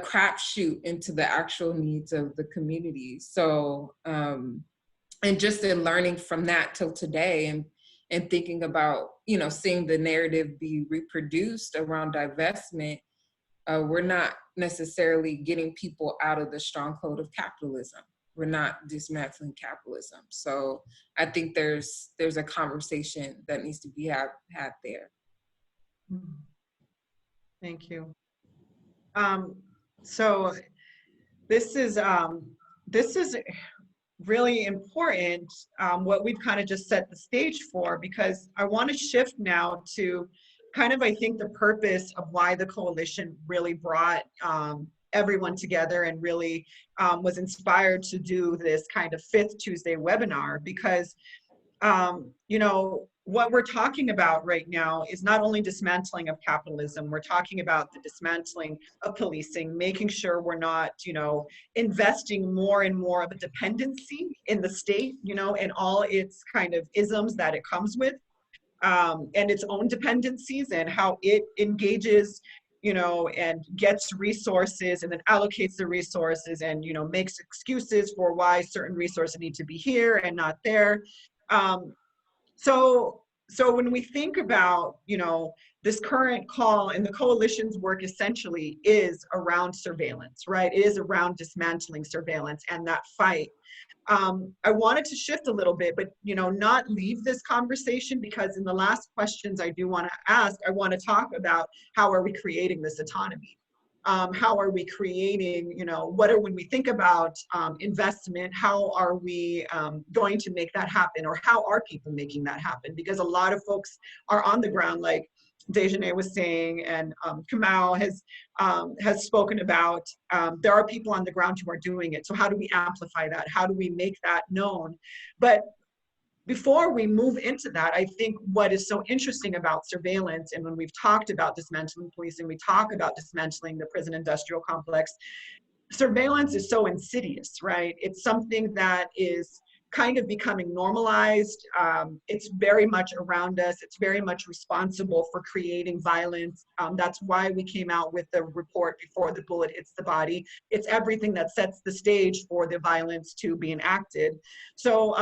crapshoot into the actual needs of the community. So, and just in learning from that till today, and thinking about, you know, seeing the narrative be reproduced around divestment, we're not necessarily getting people out of the stronghold of capitalism, dismantling capitalism. So I think there's a conversation that needs to be had there. Thank you. So this is really important, what we've kind of just set the stage for, because I want to shift now to kind of, I think, the purpose of why the coalition really brought everyone together and really was inspired to do this kind of Fifth Tuesday webinar, because you know, what we're talking about right now is not only dismantling of capitalism, we're talking about the dismantling of policing, making sure we're not, you know, investing more and more of a dependency in the state, you know, and all its kind of isms that it comes with, and its own dependencies and how it engages, you know, and gets resources and then allocates the resources and, you know, makes excuses for why certain resources need to be here and not there. So when we think about, you know, this current call, and the coalition's work essentially is around surveillance, right? It is around dismantling surveillance and that fight. I wanted to shift a little bit, but, you know, not leave this conversation, because in the last questions I do want to ask, I want to talk about how are we creating this autonomy? How are we creating, you know, when we think about investment, how are we going to make that happen, or how are people making that happen? Because a lot of folks are on the ground, like Deshonay was saying, and Kamau has spoken about, there are people on the ground who are doing it. So how do we amplify that? How do we make that known? But before we move into that, I think what is so interesting about surveillance, and when we've talked about dismantling policing, we talk about dismantling the prison industrial complex, surveillance is so insidious, right? It's something that is kind of becoming normalized. It's very much around us. It's very much responsible for creating violence. That's why we came out with the report before the bullet hits the body. It's everything that sets the stage for the violence to be enacted. So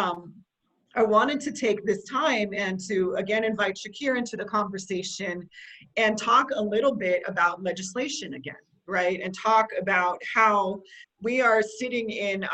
I wanted to take this time and to again invite Shakir into the conversation and talk a little bit about legislation again, right? And talk about how we are sitting in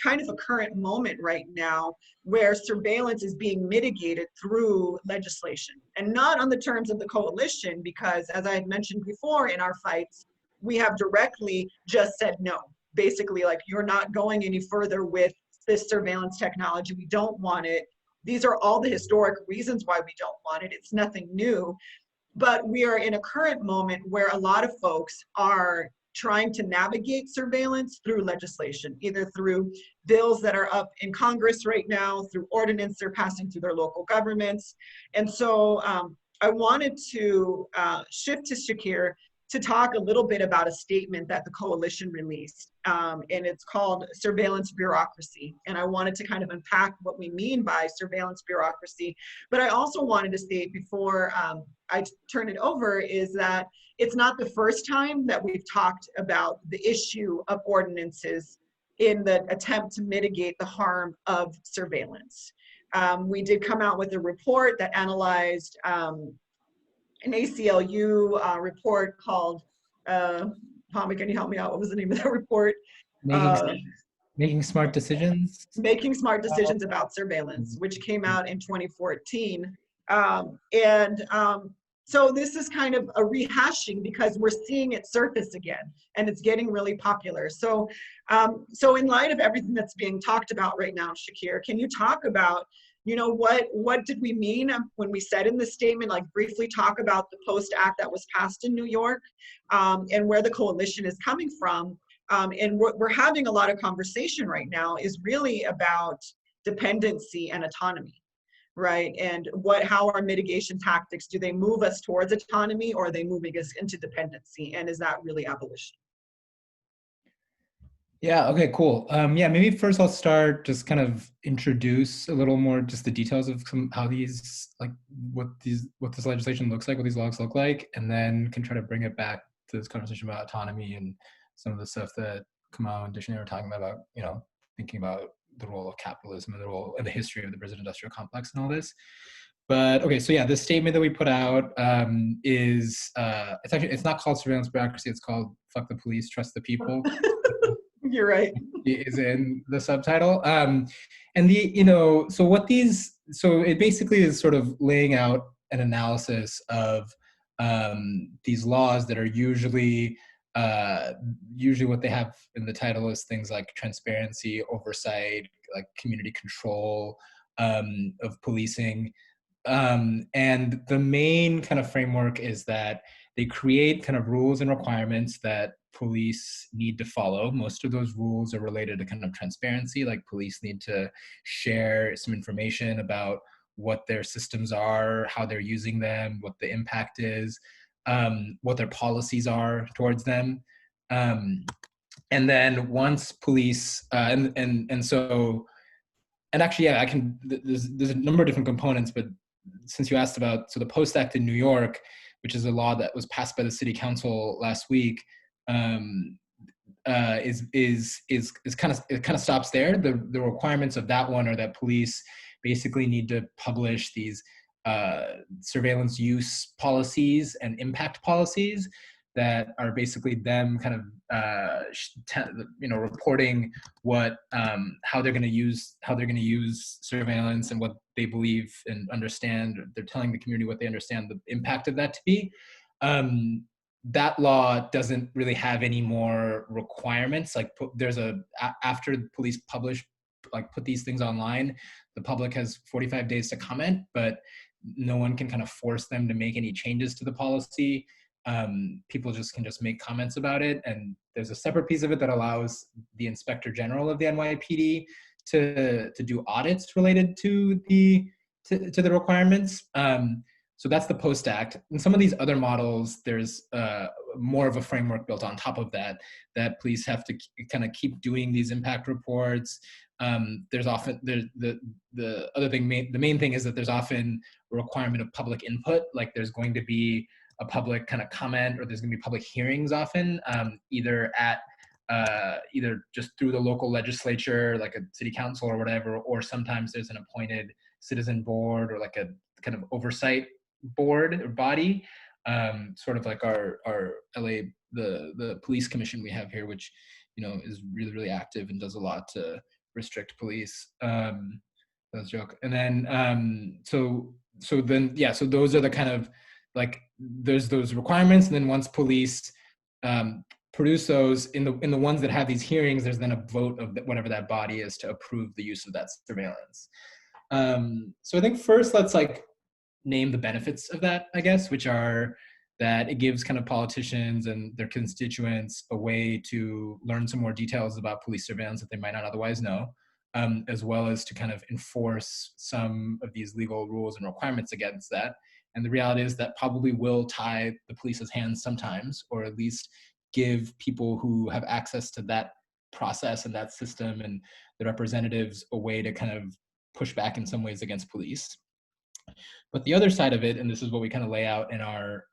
kind of a current moment right now where surveillance is being mitigated through legislation, and not on the terms of the coalition, because as I had mentioned before in our fights, we have directly just said no. Basically, like, you're not going any further with this surveillance technology. We don't want it. These are all the historic reasons why we don't want it. It's nothing new. But we are in a current moment where a lot of folks are trying to navigate surveillance through legislation, either through bills that are up in Congress right now, through ordinance they're passing through their local governments. And so I wanted to shift to Shakir to talk a little bit about a statement that the coalition released, and it's called Surveillance Bureaucracy. And I wanted to kind of unpack what we mean by surveillance bureaucracy. But I also wanted to state before I turn it over is that it's not the first time that we've talked about the issue of ordinances in the attempt to mitigate the harm of surveillance. We did come out with a report that analyzed an ACLU report called, Tommy, can you help me out? What was the name of that report? Making Smart Decisions. Making Smart Decisions about Surveillance, which came out in 2014. So this is kind of a rehashing because we're seeing it surface again, and it's getting really popular. So, so in light of everything that's being talked about right now, Shakir, can you talk about, you know, what did we mean when we said in the statement, like briefly talk about the Post Act that was passed in New York, and where the coalition is coming from. And what we're having a lot of conversation right now is really about dependency and autonomy, right? And how are mitigation tactics? Do they move us towards autonomy, or are they moving us into dependency? And is that really abolition? Yeah, okay, cool. Yeah, maybe first I'll start just kind of introduce a little more just the details of how these, like what this legislation looks like, what these laws look like, and then can try to bring it back to this conversation about autonomy and some of the stuff that Kamau and Deshonay were talking about, you know, thinking about the role of capitalism and the role and the history of the prison industrial complex and all this. But okay, so yeah, the statement that we put out is, it's not called surveillance bureaucracy, it's called fuck the police, trust the people. You're right. is in the subtitle. And so it basically is sort of laying out an analysis of these laws that are usually what they have in the title is things like transparency, oversight, like community control of policing. And the main kind of framework is that they create kind of rules and requirements that police need to follow. Most of those rules are related to kind of transparency, like police need to share some information about what their systems are, how they're using them, what the impact is, what their policies are towards them. And then once police, and so, and actually, yeah, there's a number of different components, but since you asked about, so the Post Act in New York, which is a law that was passed by the city council last week, is kind of stops there. The requirements of that one are that police basically need to publish these surveillance use policies and impact policies that are basically them kind of reporting what how they're going to use surveillance and what they believe and understand. They're telling the community what they understand the impact of that to be. That law doesn't really have any more requirements. Like after the police put these things online, the public has 45 days to comment, but no one can kind of force them to make any changes to the policy. People can make comments about it. And there's a separate piece of it that allows the Inspector General of the NYPD to do audits related to the requirements. So that's the Post Act. In some of these other models, there's more of a framework built on top of that police have to kind of keep doing these impact reports. There's often the main thing is that there's often a requirement of public input. Like there's going to be a public kind of comment, or there's going to be public hearings often, either just through the local legislature, like a city council or whatever, or sometimes there's an appointed citizen board or like a kind of oversight board or body, sort of like our LA, the police commission we have here, which is really, really active and does a lot to restrict police. That's a joke. And then so those are the kind of, like, there's those requirements, and then once police produce those in the ones that have these hearings, there's then a vote of whatever that body is to approve the use of that surveillance. So I think first let's name the benefits of that, I guess, which are that it gives kind of politicians and their constituents a way to learn some more details about police surveillance that they might not otherwise know, as well as to kind of enforce some of these legal rules and requirements against that. And the reality is that probably will tie the police's hands sometimes, or at least give people who have access to that process and that system and the representatives a way to kind of push back in some ways against police. But the other side of it, and this is what we kind of lay out in our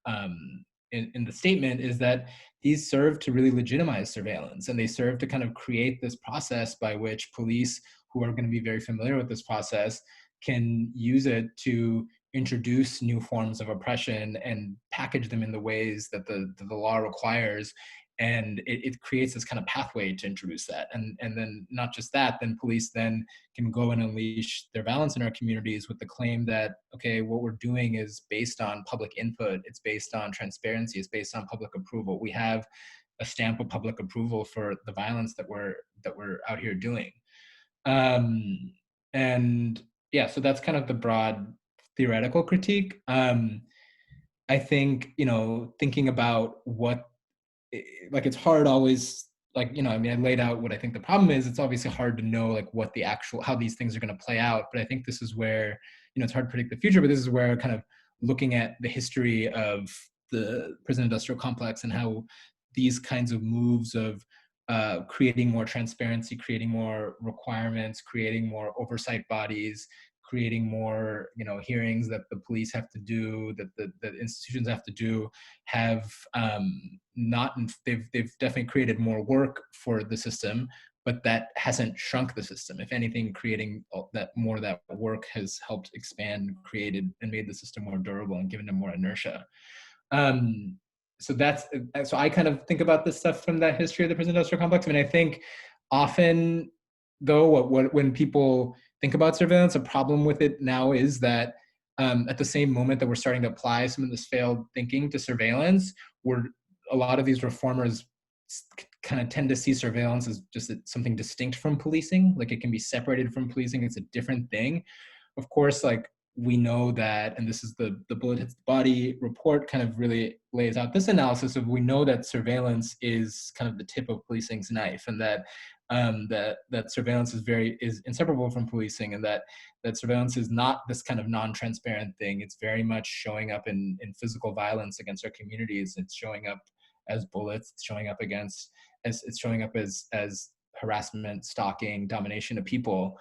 in the statement, is that these serve to really legitimize surveillance, and they serve to kind of create this process by which police, who are going to be very familiar with this process, can use it to introduce new forms of oppression and package them in the ways that the law requires. And it creates this kind of pathway to introduce that. And then not just that, then police then can go and unleash their violence in our communities with the claim that, okay, what we're doing is based on public input, it's based on transparency, it's based on public approval. We have a stamp of public approval for the violence that we're out here doing. And yeah, so that's kind of the broad theoretical critique. I think, thinking about what, it's hard always, I laid out what I think the problem is. It's obviously hard to know what the actual, how these things are going to play out. But I think this is where, it's hard to predict the future, but this is where kind of looking at the history of the prison industrial complex and how these kinds of moves of creating more transparency, creating more requirements, creating more oversight bodies, creating more, hearings that the police have to do, that the institutions have to do, have they've definitely created more work for the system, but that hasn't shrunk the system. If anything, creating that work has helped expand, created, and made the system more durable and given them more inertia. So I kind of think about this stuff from that history of the prison industrial complex. I mean, I think often, though, when people think about surveillance, a problem with it now is that at the same moment that we're starting to apply some of this failed thinking to surveillance, a lot of these reformers kind of tend to see surveillance as just something distinct from policing. Like it can be separated from policing. It's a different thing. Of course, like we know that, and this is the Bullet Hits the Body report kind of really lays out this analysis of, we know that surveillance is kind of the tip of policing's knife, and that that surveillance is inseparable from policing, and that surveillance is not this kind of non-transparent thing. It's very much showing up in physical violence against our communities. It's showing up as bullets. It's showing up as harassment, stalking, domination of people.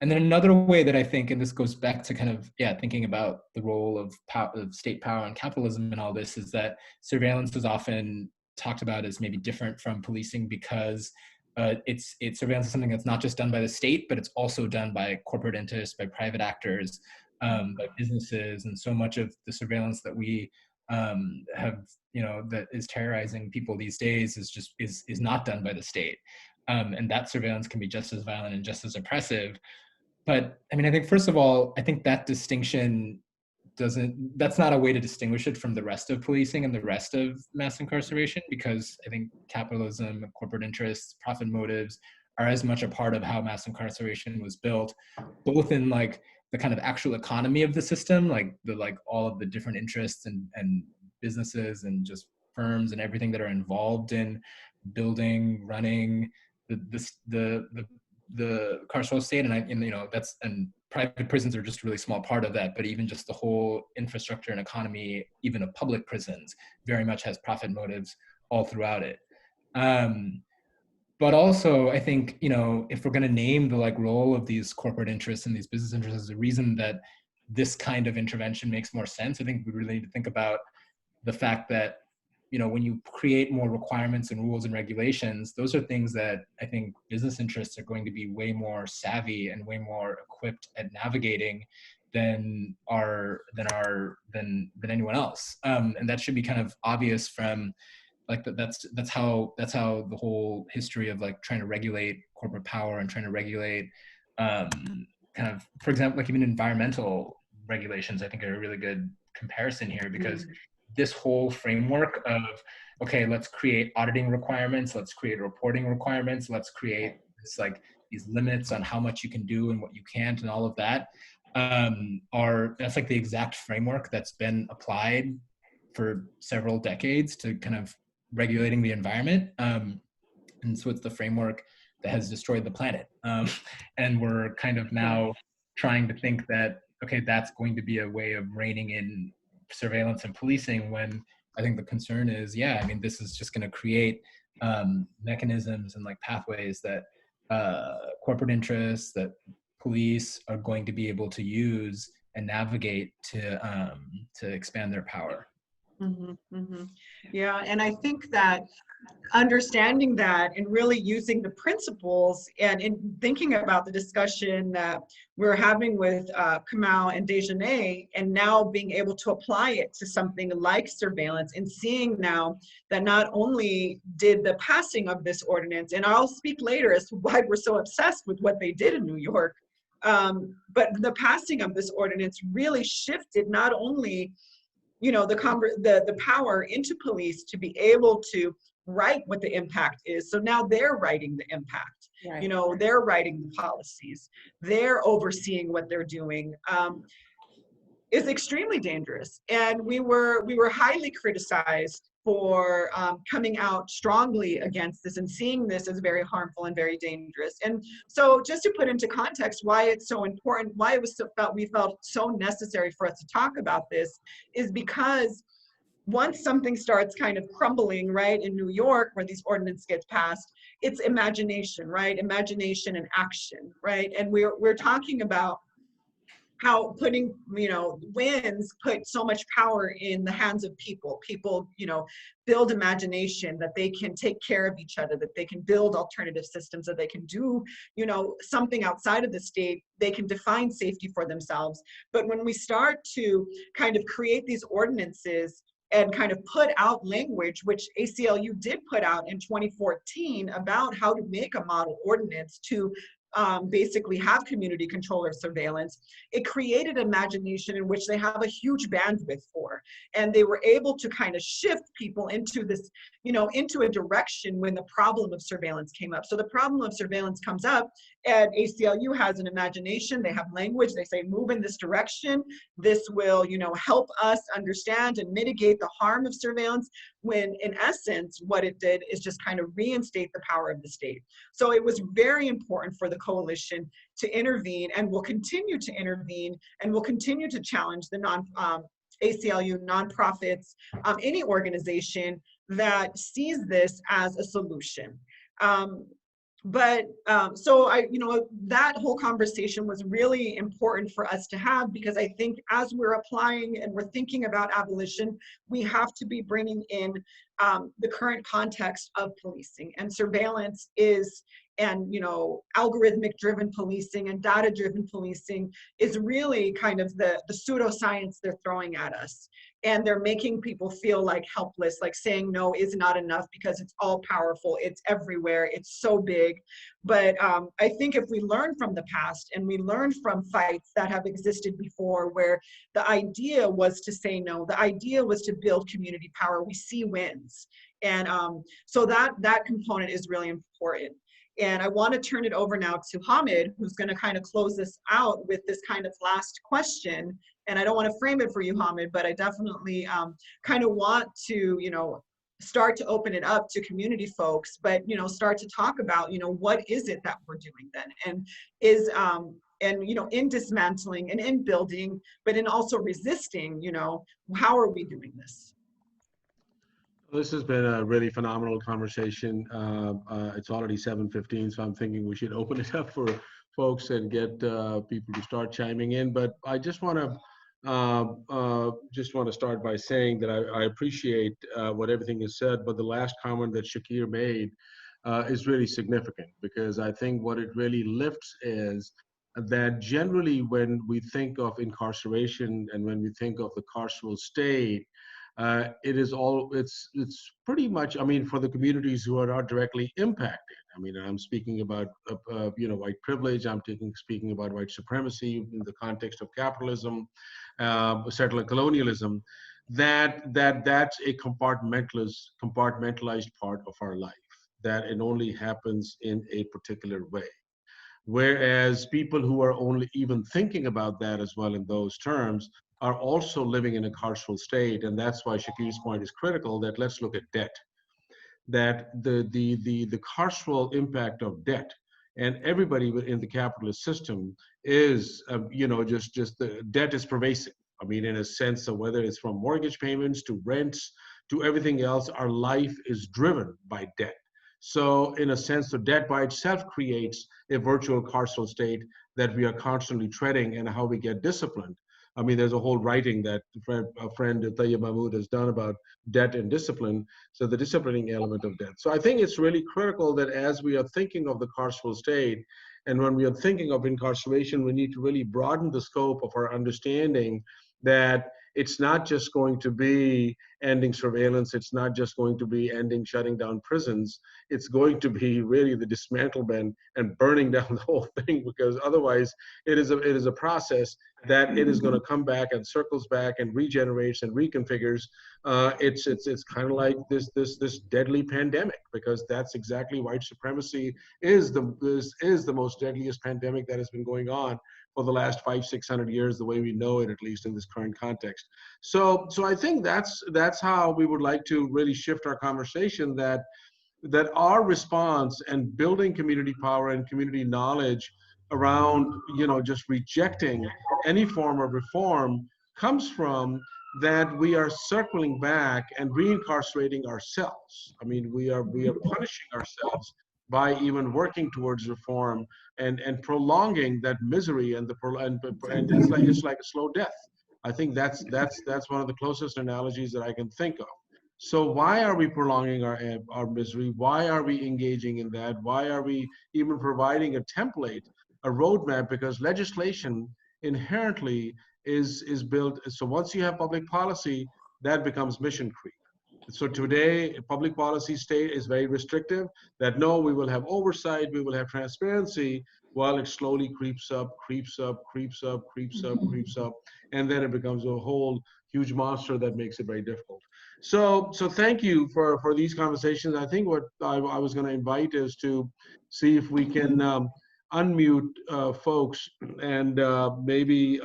And then another way that I think, and this goes back to kind of, thinking about the role of state power and capitalism and all this, is that surveillance is often talked about as maybe different from policing because surveillance is something that's not just done by the state, but it's also done by corporate interests, by private actors, by businesses. And so much of the surveillance that we have, that is terrorizing people these days is not done by the state. And that surveillance can be just as violent and just as oppressive. But I mean, I think, first of all, I think that distinction that's not a way to distinguish it from the rest of policing and the rest of mass incarceration, because I think capitalism, corporate interests, profit motives are as much a part of how mass incarceration was built, both in like the kind of actual economy of the system, like all of the different interests and businesses and just firms and everything that are involved in building, running the carceral state, and private prisons are just a really small part of that, but even just the whole infrastructure and economy, even of public prisons, very much has profit motives all throughout it. But also, I think, if we're going to name the role of these corporate interests and these business interests as a reason that this kind of intervention makes more sense, I think we really need to think about the fact that, when you create more requirements and rules and regulations, those are things that I think business interests are going to be way more savvy and way more equipped at navigating than anyone else. And that should be kind of obvious from that's how the whole history of trying to regulate corporate power and trying to regulate kind of, for example, even environmental regulations, I think are a really good comparison here, because this whole framework of, okay, let's create auditing requirements, let's create reporting requirements, let's create this, these limits on how much you can do and what you can't, and all of that, that's the exact framework that's been applied for several decades to kind of regulating the environment. And so it's the framework that has destroyed the planet. And we're kind of now trying to think that, okay, that's going to be a way of reining in surveillance and policing, when I think the concern is, this is just going to create mechanisms and pathways that corporate interests, that police are going to be able to use and navigate to expand their power. Yeah, and I think that understanding that and really using the principles, and in thinking about the discussion that we're having with Kamau and Deshonay, and now being able to apply it to something like surveillance, and seeing now that not only did the passing of this ordinance, and I'll speak later as to why we're so obsessed with what they did in New York, but the passing of this ordinance really shifted not only the power into police to be able to write what the impact is. So now they're writing the impact. Right. They're writing the policies. They're overseeing what they're doing. Is extremely dangerous. And we were highly criticized for coming out strongly against this and seeing this as very harmful and very dangerous. And so, just to put into context why it's so important, why it was we felt so necessary for us to talk about this, is because once something starts kind of crumbling, right, in New York, where these ordinances get passed, it's imagination, right? Imagination and action, right? And we're talking about how putting, winds put so much power in the hands of people. People, build imagination that they can take care of each other, that they can build alternative systems, that they can do, something outside of the state. They can define safety for themselves. But when we start to kind of create these ordinances and kind of put out language, which ACLU did put out in 2014 about how to make a model ordinance to basically have community control of surveillance. It created imagination in which they have a huge bandwidth for, and they were able to kind of shift people into this, into a direction when the problem of surveillance came up. So the problem of surveillance comes up, and ACLU has an imagination, they have language, they say, move in this direction. This will, help us understand and mitigate the harm of surveillance, when in essence, what it did is just kind of reinstate the power of the state. So it was very important for the coalition to intervene, and will continue to intervene, and will continue to challenge the ACLU, nonprofits, any organization that sees this as a solution. So that whole conversation was really important for us to have, because I think as we're applying and we're thinking about abolition, we have to be bringing in the current context of policing, and surveillance is, and algorithmic driven policing and data driven policing is really kind of the pseudoscience they're throwing at us. And they're making people feel like helpless, like saying no is not enough because it's all powerful, it's everywhere, it's so big. But I think if we learn from the past, and we learn from fights that have existed before, where the idea was to say no, the idea was to build community power, we see wins. And so that component is really important. And I want to turn it over now to Hamid, who's going to kind of close this out with this kind of last question. And I don't want to frame it for you, Hamid, but I definitely kind of want to, start to open it up to community folks, but, start to talk about, what is it that we're doing then? And is, in dismantling and in building, but in also resisting, how are we doing this? This has been a really phenomenal conversation. It's already 7:15, so I'm thinking we should open it up for folks and get people to start chiming in. But I just want to start by saying that I appreciate what everything is said, but the last comment that Shakir made is really significant, because I think what it really lifts is that generally when we think of incarceration and when we think of the carceral state, it's pretty much, for the communities who are not directly impacted. I'm speaking about, white privilege. I'm speaking about white supremacy in the context of capitalism, settler colonialism. That's a compartmentalized part of our life, that it only happens in a particular way. Whereas people who are only even thinking about that as well in those terms are also living in a carceral state. And that's why Shakir's point is critical, that let's look at debt. That the carceral impact of debt, and everybody in the capitalist system is, just the debt is pervasive. In a sense of whether it's from mortgage payments to rents to everything else, our life is driven by debt. So in a sense, the debt by itself creates a virtual carceral state that we are constantly treading, and how we get disciplined. There's a whole writing that a friend Tayyib Mahmood has done about debt and discipline, so the disciplining element of debt. So I think it's really critical that as we are thinking of the carceral state, and when we are thinking of incarceration, we need to really broaden the scope of our understanding that it's not just going to be ending surveillance, it's not just going to be shutting down prisons, it's going to be really the dismantlement and burning down the whole thing, because otherwise it is a process that it is going to come back and circles back and regenerates and reconfigures. It's kind of like this deadly pandemic, because that's exactly white supremacy is the most deadliest pandemic that has been going on for the last 500-600 years, the way we know it, at least in this current context. So I think that's how we would like to really shift our conversation, that our response and building community power and community knowledge around, just rejecting any form of reform comes from that we are circling back and reincarcerating ourselves. We are punishing ourselves by even working towards reform and prolonging that misery and it's like a slow death. I think that's one of the closest analogies that I can think of. So why are we prolonging our misery? Why are we engaging in that? Why are we even providing a template, a roadmap? Because legislation inherently is built. So once you have public policy, that becomes mission creep. So today, public policy state is very restrictive, that no, we will have oversight, we will have transparency, while it slowly creeps up, creeps up, creeps up, creeps up, creeps up, and then it becomes a whole huge monster that makes it very difficult. So thank you for these conversations. I think what I was going to invite is to see if we can unmute folks and maybe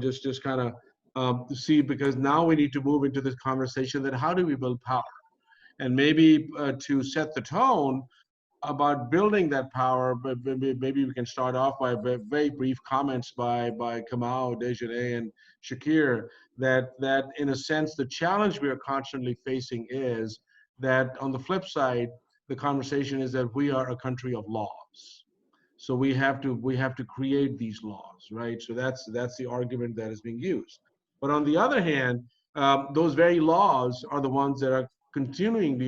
just kind of to see, because now we need to move into this conversation that how do we build power, and maybe to set the tone about building that power. But maybe we can start off by very brief comments by Kamau, Deshonay, and Shakir, that in a sense the challenge we are constantly facing is that on the flip side, the conversation is that we are a country of laws. So we have to create these laws, right? So that's the argument that is being used. But on the other hand, those very laws are the ones that are continuing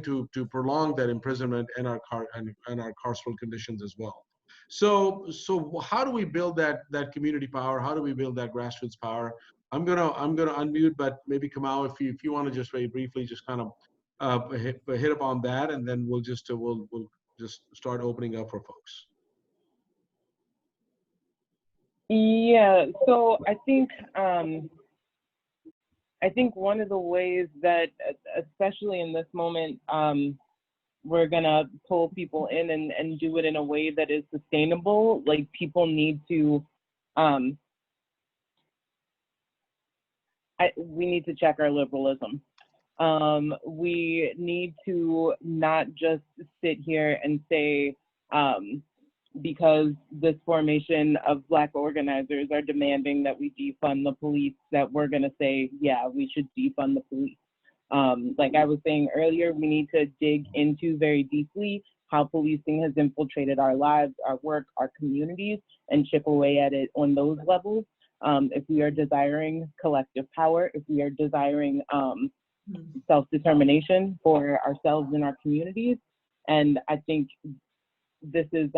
to prolong that imprisonment and our carceral conditions as well. So how do we build that community power? How do we build that grassroots power? I'm gonna unmute, but maybe Kamau, if you want to just very briefly just kind of hit upon that, and then we'll just start opening up for folks. Yeah, so I think one of the ways that, especially in this moment, we're gonna pull people in and do it in a way that is sustainable. Like, people need to, we need to check our liberalism. We need to not just sit here and say, because this formation of Black organizers are demanding that we defund the police, that we're gonna say, yeah, we should defund the police. Like I was saying earlier, we need to dig into very deeply how policing has infiltrated our lives, our work, our communities, and chip away at it on those levels. If we are desiring collective power, if we are desiring self-determination for ourselves and our communities. And I think this is,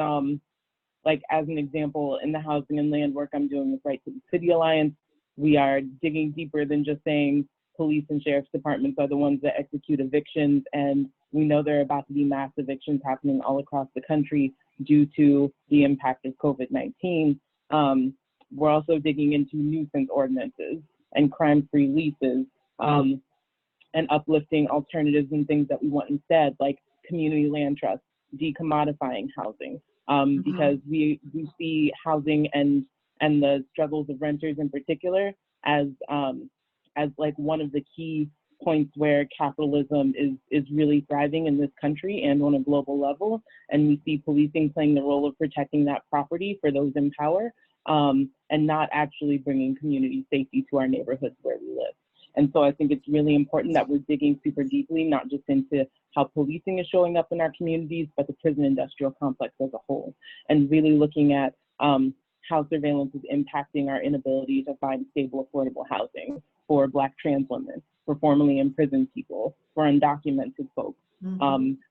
like, as an example, in the housing and land work I'm doing with Right to the City Alliance, we are digging deeper than just saying police and sheriff's departments are the ones that execute evictions, and we know there are about to be mass evictions happening all across the country due to the impact of COVID-19. We're also digging into nuisance ordinances and crime-free leases, and uplifting alternatives and things that we want instead, like community land trusts, decommodifying housing, because we see housing and the struggles of renters in particular as like one of the key points where capitalism is really thriving in this country and on a global level. And we see policing playing the role of protecting that property for those in power, and not actually bringing community safety to our neighborhoods where we live. And so I think it's really important that we're digging super deeply, not just into how policing is showing up in our communities, but the prison industrial complex as a whole, and really looking at how surveillance is impacting our inability to find stable, affordable housing for Black trans women, for formerly imprisoned people, for undocumented folks,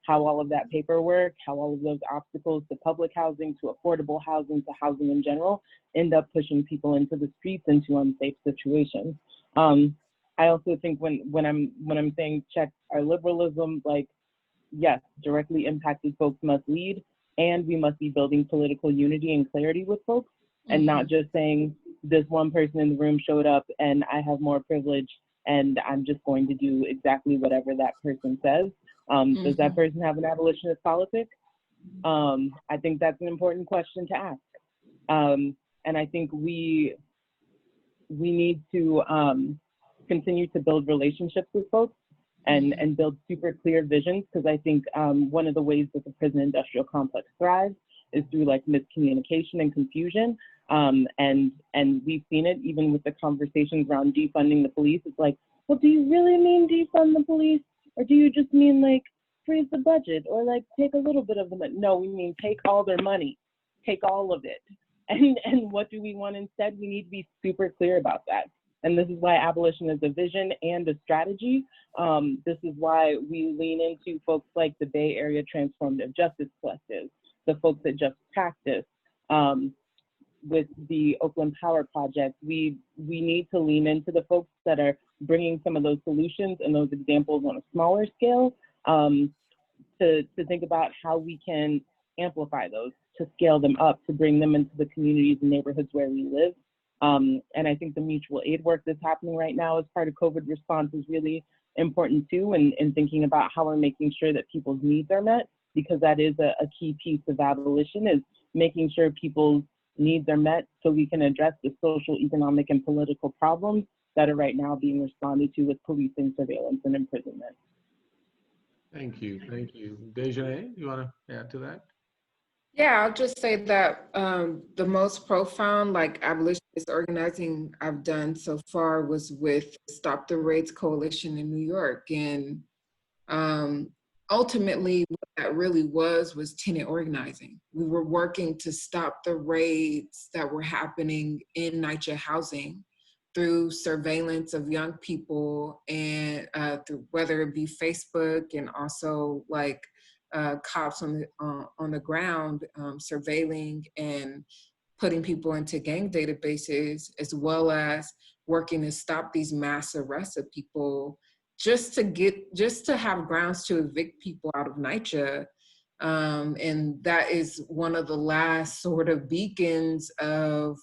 how all of that paperwork, how all of those obstacles to public housing, to affordable housing, to housing in general, end up pushing people into the streets, into unsafe situations. I also think when I'm saying check our liberalism, like, yes, directly impacted folks must lead, and we must be building political unity and clarity with folks, and not just saying this one person in the room showed up and I have more privilege and I'm just going to do exactly whatever that person says. Does that person have an abolitionist politic? I think that's an important question to ask. And I think we need to continue to build relationships with folks and build super clear visions, because I think one of the ways that the prison industrial complex thrives is through like miscommunication and confusion. And we've seen it even with the conversations around defunding the police. It's like, well, do you really mean defund the police? Or do you just mean like freeze the budget or like take a little bit of the money? No, we mean take all their money, take all of it. And what do we want instead? We need to be super clear about that. And this is why abolition is a vision and a strategy. This is why we lean into folks like the Bay Area Transformative Justice Collective, the folks at Just Practice, with the Oakland Power Project. We need to lean into the folks that are bringing some of those solutions and those examples on a smaller scale, to think about how we can amplify those, to scale them up, to bring them into the communities and neighborhoods where we live. And I think the mutual aid work that's happening right now as part of COVID response is really important too, in thinking about how we're making sure that people's needs are met, because that is a key piece of abolition, is making sure people's needs are met so we can address the social, economic, and political problems that are right now being responded to with policing, surveillance, and imprisonment. Thank you. Thank you. Deshonay, you want to add to that? Yeah, I'll just say that the most profound abolitionist organizing I've done so far was with Stop the Raids Coalition in New York. And ultimately what that really was tenant organizing. We were working to stop the raids that were happening in NYCHA housing through surveillance of young people, and through, whether it be Facebook and also cops on the ground surveilling and putting people into gang databases, as well as working to stop these mass arrests of people, just to have grounds to evict people out of NYCHA. And that is one of the last sort of beacons of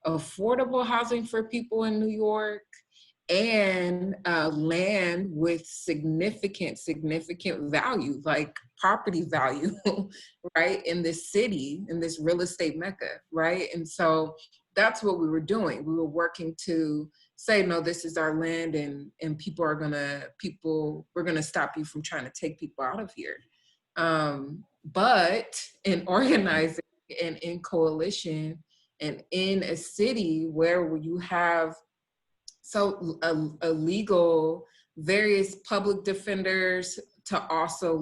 affordable housing for people in New York, and land with significant value, like property value, right, in this city, in this real estate mecca, right? And so that's what we were doing. We were working to say, no, this is our land, and we're gonna stop you from trying to take people out of here. But in organizing and in coalition and in a city where you have a legal, various public defenders, to also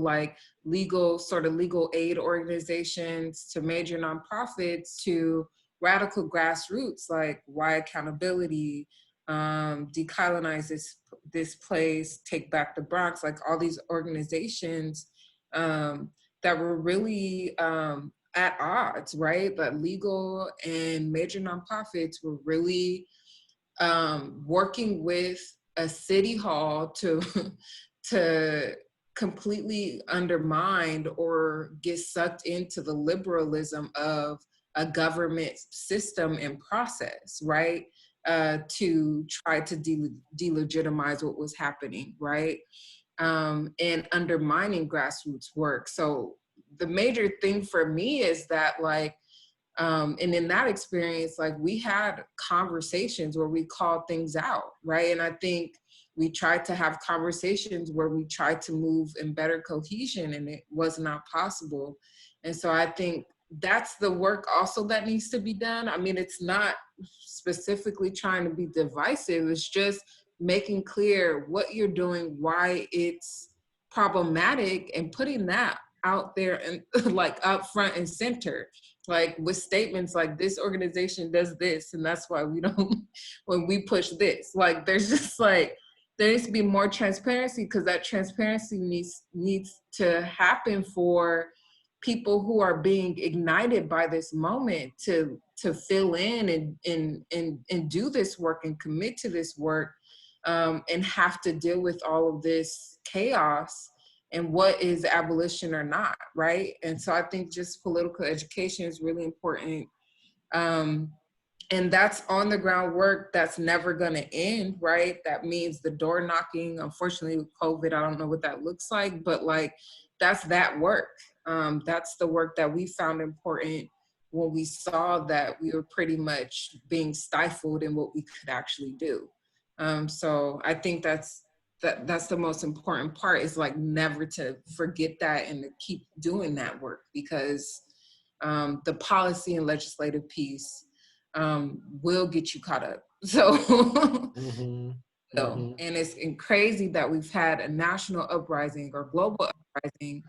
legal aid organizations, to major nonprofits, to radical grassroots like Why Accountability, Decolonize this place, Take Back the Bronx, like all these organizations that were really at odds, right? But legal and major nonprofits were really working with a city hall to completely undermine or get sucked into the liberalism of a government system and process, right? To try to delegitimize what was happening, right? And undermining grassroots work. So the major thing for me is that and in that experience, we had conversations where we called things out, right? And I think we tried to have conversations where we tried to move in better cohesion, and it was not possible. And so I think that's the work also that needs to be done. I mean, it's not specifically trying to be divisive, it's just making clear what you're doing, why it's problematic, and putting that out there and up front and center, with statements like, this organization does this, and that's why we don't, when we push this, there's just there needs to be more transparency, because that transparency needs to happen for people who are being ignited by this moment to fill in and do this work and commit to this work, and have to deal with all of this chaos and what is abolition or not, right? And so I think just political education is really important. And that's on the ground work that's never gonna end, right? That means the door knocking. Unfortunately with COVID, I don't know what that looks like, but that's that work. That's the work that we found important when we saw that we were pretty much being stifled in what we could actually do. So I think that's the most important part, is never to forget that and to keep doing that work, because the policy and legislative piece will get you caught up. So, and it's crazy that we've had a national uprising or global uprising,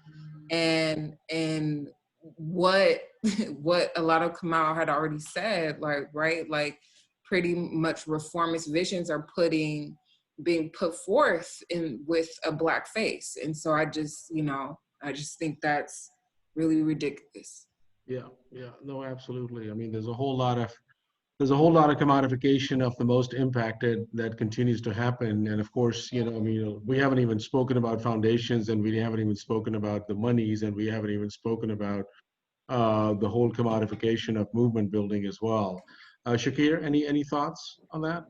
and what a lot of Kamau had already said, right? Pretty much reformist visions are being put forth with a Black face. And so I just think that's really ridiculous. Yeah, no, absolutely. I mean, there's a whole lot of there's a whole lot of commodification of the most impacted that continues to happen. And of course, I mean, we haven't even spoken about foundations, and we haven't even spoken about the monies, and we haven't even spoken about the whole commodification of movement building as well. Shakir, any thoughts on that?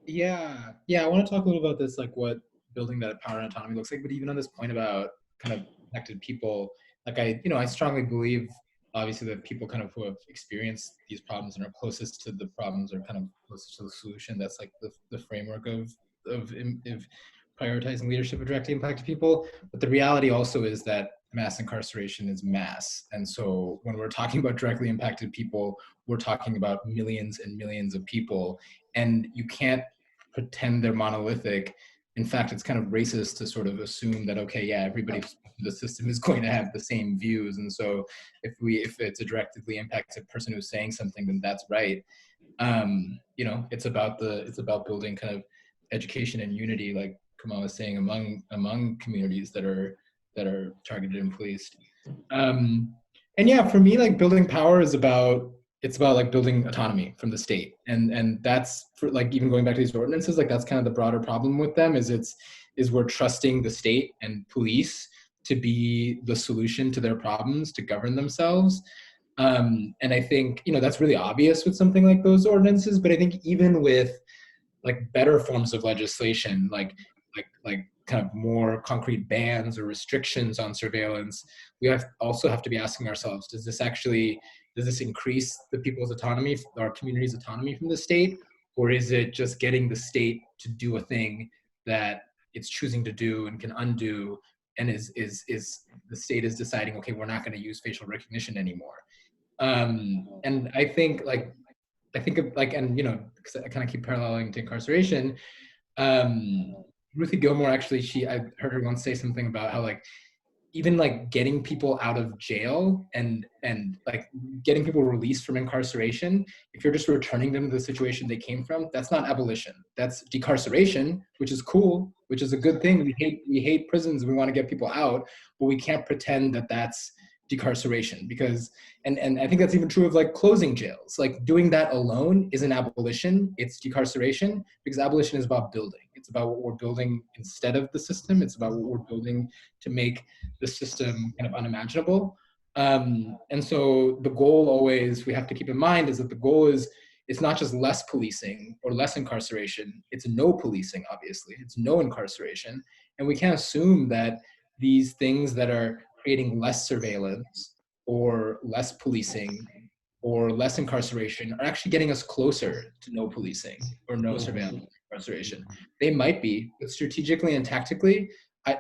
Yeah, I want to talk a little about this, like what building that power and autonomy looks like. But even on this point about kind of connected people, like I strongly believe, obviously, that people kind of who have experienced these problems and are closest to the problems or kind of closest to the solution. That's like the framework of prioritizing leadership of directly impacted people. But the reality also is that mass incarceration is mass, and so when we're talking about directly impacted people, we're talking about millions and millions of people, and you can't pretend they're monolithic. In fact, it's kind of racist to sort of assume that, okay, yeah, everybody in the system is going to have the same views. And so if it's a directly impacted person who's saying something, then that's right. It's about building kind of education and unity, like Kamau was saying, among communities that are targeted and policed. And yeah, for me, like building power is about like building autonomy from the state, and that's for like even going back to these ordinances, like that's kind of the broader problem with them is we're trusting the state and police to be the solution to their problems, to govern themselves. And I think that's really obvious with something like those ordinances, but I think even with like better forms of legislation, like kind of more concrete bans or restrictions on surveillance, we also have to be asking ourselves, does this increase the people's autonomy, our community's autonomy from the state? Or is it just getting the state to do a thing that it's choosing to do and can undo, and is the state is deciding, okay, we're not going to use facial recognition anymore? And I think and because I kind of keep paralleling to incarceration, Ruthie Gilmore, actually, I heard her once say something about how like even like getting people out of jail and like getting people released from incarceration, if you're just returning them to the situation they came from, that's not abolition. That's decarceration, which is cool, which is a good thing. We hate prisons. We want to get people out, but we can't pretend that that's decarceration, because and I think that's even true of like closing jails. Like doing that alone isn't abolition, it's decarceration, because abolition is about building. It's about what we're building instead of the system. It's about what we're building to make the system kind of unimaginable. And so the goal always we have to keep in mind is that the goal is, it's not just less policing or less incarceration, it's no policing, obviously. It's no incarceration. And we can't assume that these things that are creating less surveillance or less policing or less incarceration are actually getting us closer to no policing or no surveillance incarceration. They might be, but strategically and tactically,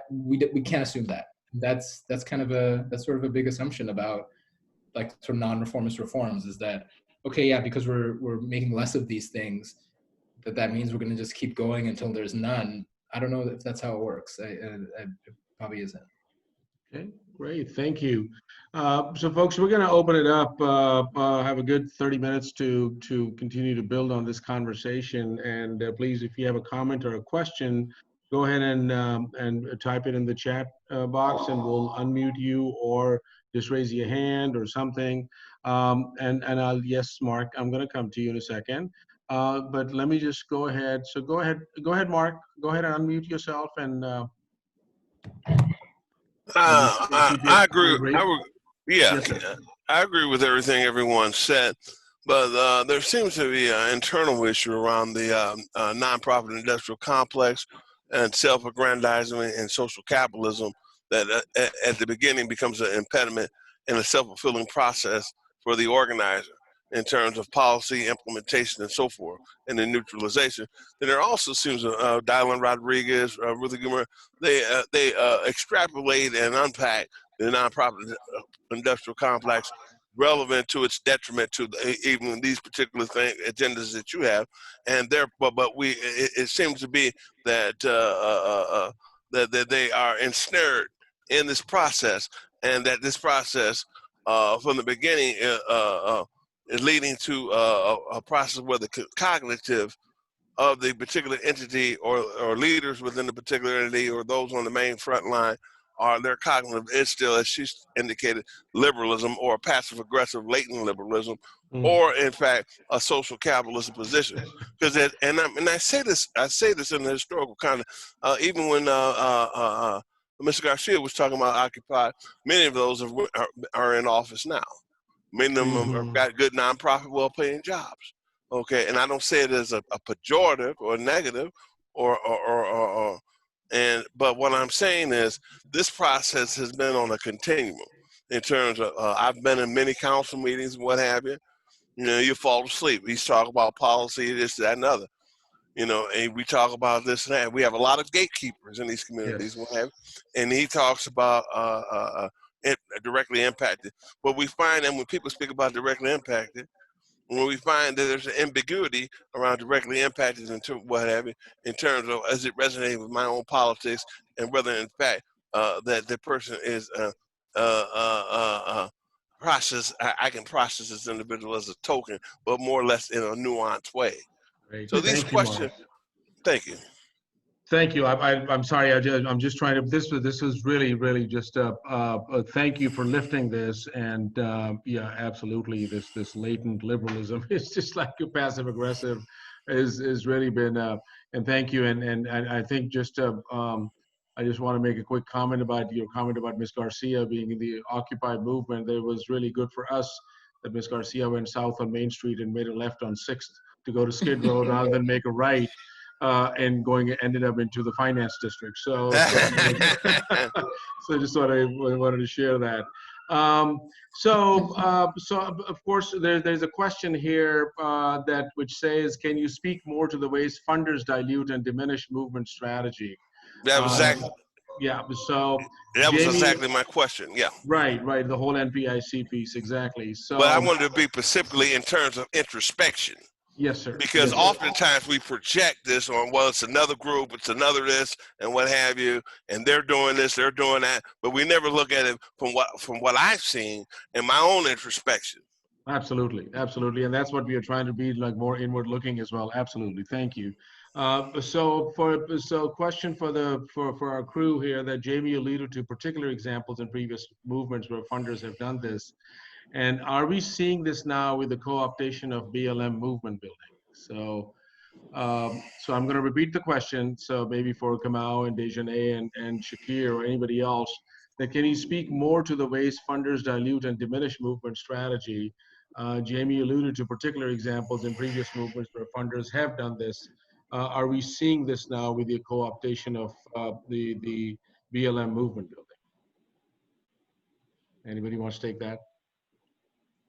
we can't assume that. That's kind of that's sort of a big assumption about like sort of non-reformist reforms, is that, okay, yeah, because we're making less of these things, that means we're going to just keep going until there's none. I don't know if that's how it works. It probably isn't. Okay, great, thank you. So folks, we're gonna open it up, have a good 30 minutes to continue to build on this conversation. And please, if you have a comment or a question, go ahead and type it in the chat box, and we'll unmute you, or just raise your hand or something. And yes, Mark, I'm gonna come to you in a second. But let me just go ahead. So go ahead, Mark, go ahead and unmute yourself and I agree. Yeah, yes, I agree with everything everyone said, but there seems to be an internal issue around the nonprofit industrial complex and self-aggrandizement and social capitalism that at the beginning becomes an impediment in a self-fulfilling process for the organizer in terms of policy implementation and so forth, and the neutralization. Then there also seems Dylan Rodriguez, Ruthie Gilmore, they extrapolate and unpack the nonprofit industrial complex relevant to its detriment to even these particular agendas that you have, and it seems to be that that they are ensnared in this process, and that this process from the beginning is leading to a process where the cognitive of the particular entity or leaders within the particular entity or those on the main front line or their cognitive is still, as she indicated, liberalism or passive aggressive latent liberalism, or in fact a social capitalism position. Because I say this in the historical context. Even when Mr. Garcia was talking about Occupy, many of those are in office now. Many of them have got good nonprofit, well-paying jobs. Okay, and I don't say it as a pejorative or negative, but what I'm saying is this process has been on a continuum in terms of I've been in many council meetings and what have you. You know, you fall asleep. He's talking about policy, this, that, and other. You know, and we talk about this and that. We have a lot of gatekeepers in these communities, what have you. And he talks about directly impacted. But we find that when people speak about directly impacted, when we find that there's an ambiguity around directly impacted and what have you, in terms of as it resonates with my own politics, and whether in fact that the person is I can process this individual as a token, but more or less in a nuanced way. Great. So these questions. Thank you. Thank you. I'm sorry. I'm just trying to. This is really just a thank you for lifting this. And yeah, absolutely. This latent liberalism is just like a passive aggressive, is really been. And thank you. And I think just I just want to make a quick comment about your comment about Ms. Garcia being in the Occupy movement. It was really good for us that Ms. Garcia went south on Main Street and made a left on 6th to go to Skid Row rather than make a right. And ended up into the finance district. So so just wanted to share that. So of course there's a question here which says, can you speak more to the ways funders dilute and diminish movement strategy? That was exactly. Yeah. So that was Jamie, exactly my question. Yeah. Right. The whole NPIC piece, exactly. So. But I wanted to be specifically in terms of introspection. Yes, sir. Because yes, oftentimes we project this on, well, it's another group, it's another this, and what have you, and they're doing this, they're doing that, but we never look at it from what I've seen in my own introspection. Absolutely, and that's what we are trying to be, like, more inward looking as well. Absolutely, thank you. So question for our crew here, that Jamie alluded to particular examples in previous movements where funders have done this. And are we seeing this now with the co-optation of BLM movement building? So I'm going to repeat the question. So maybe for Kamau and Deshonay and Shakir or anybody else, that can you speak more to the ways funders dilute and diminish movement strategy? Jamie alluded to particular examples in previous movements where funders have done this. Are we seeing this now with the co-optation of the BLM movement building? Anybody wants to take that?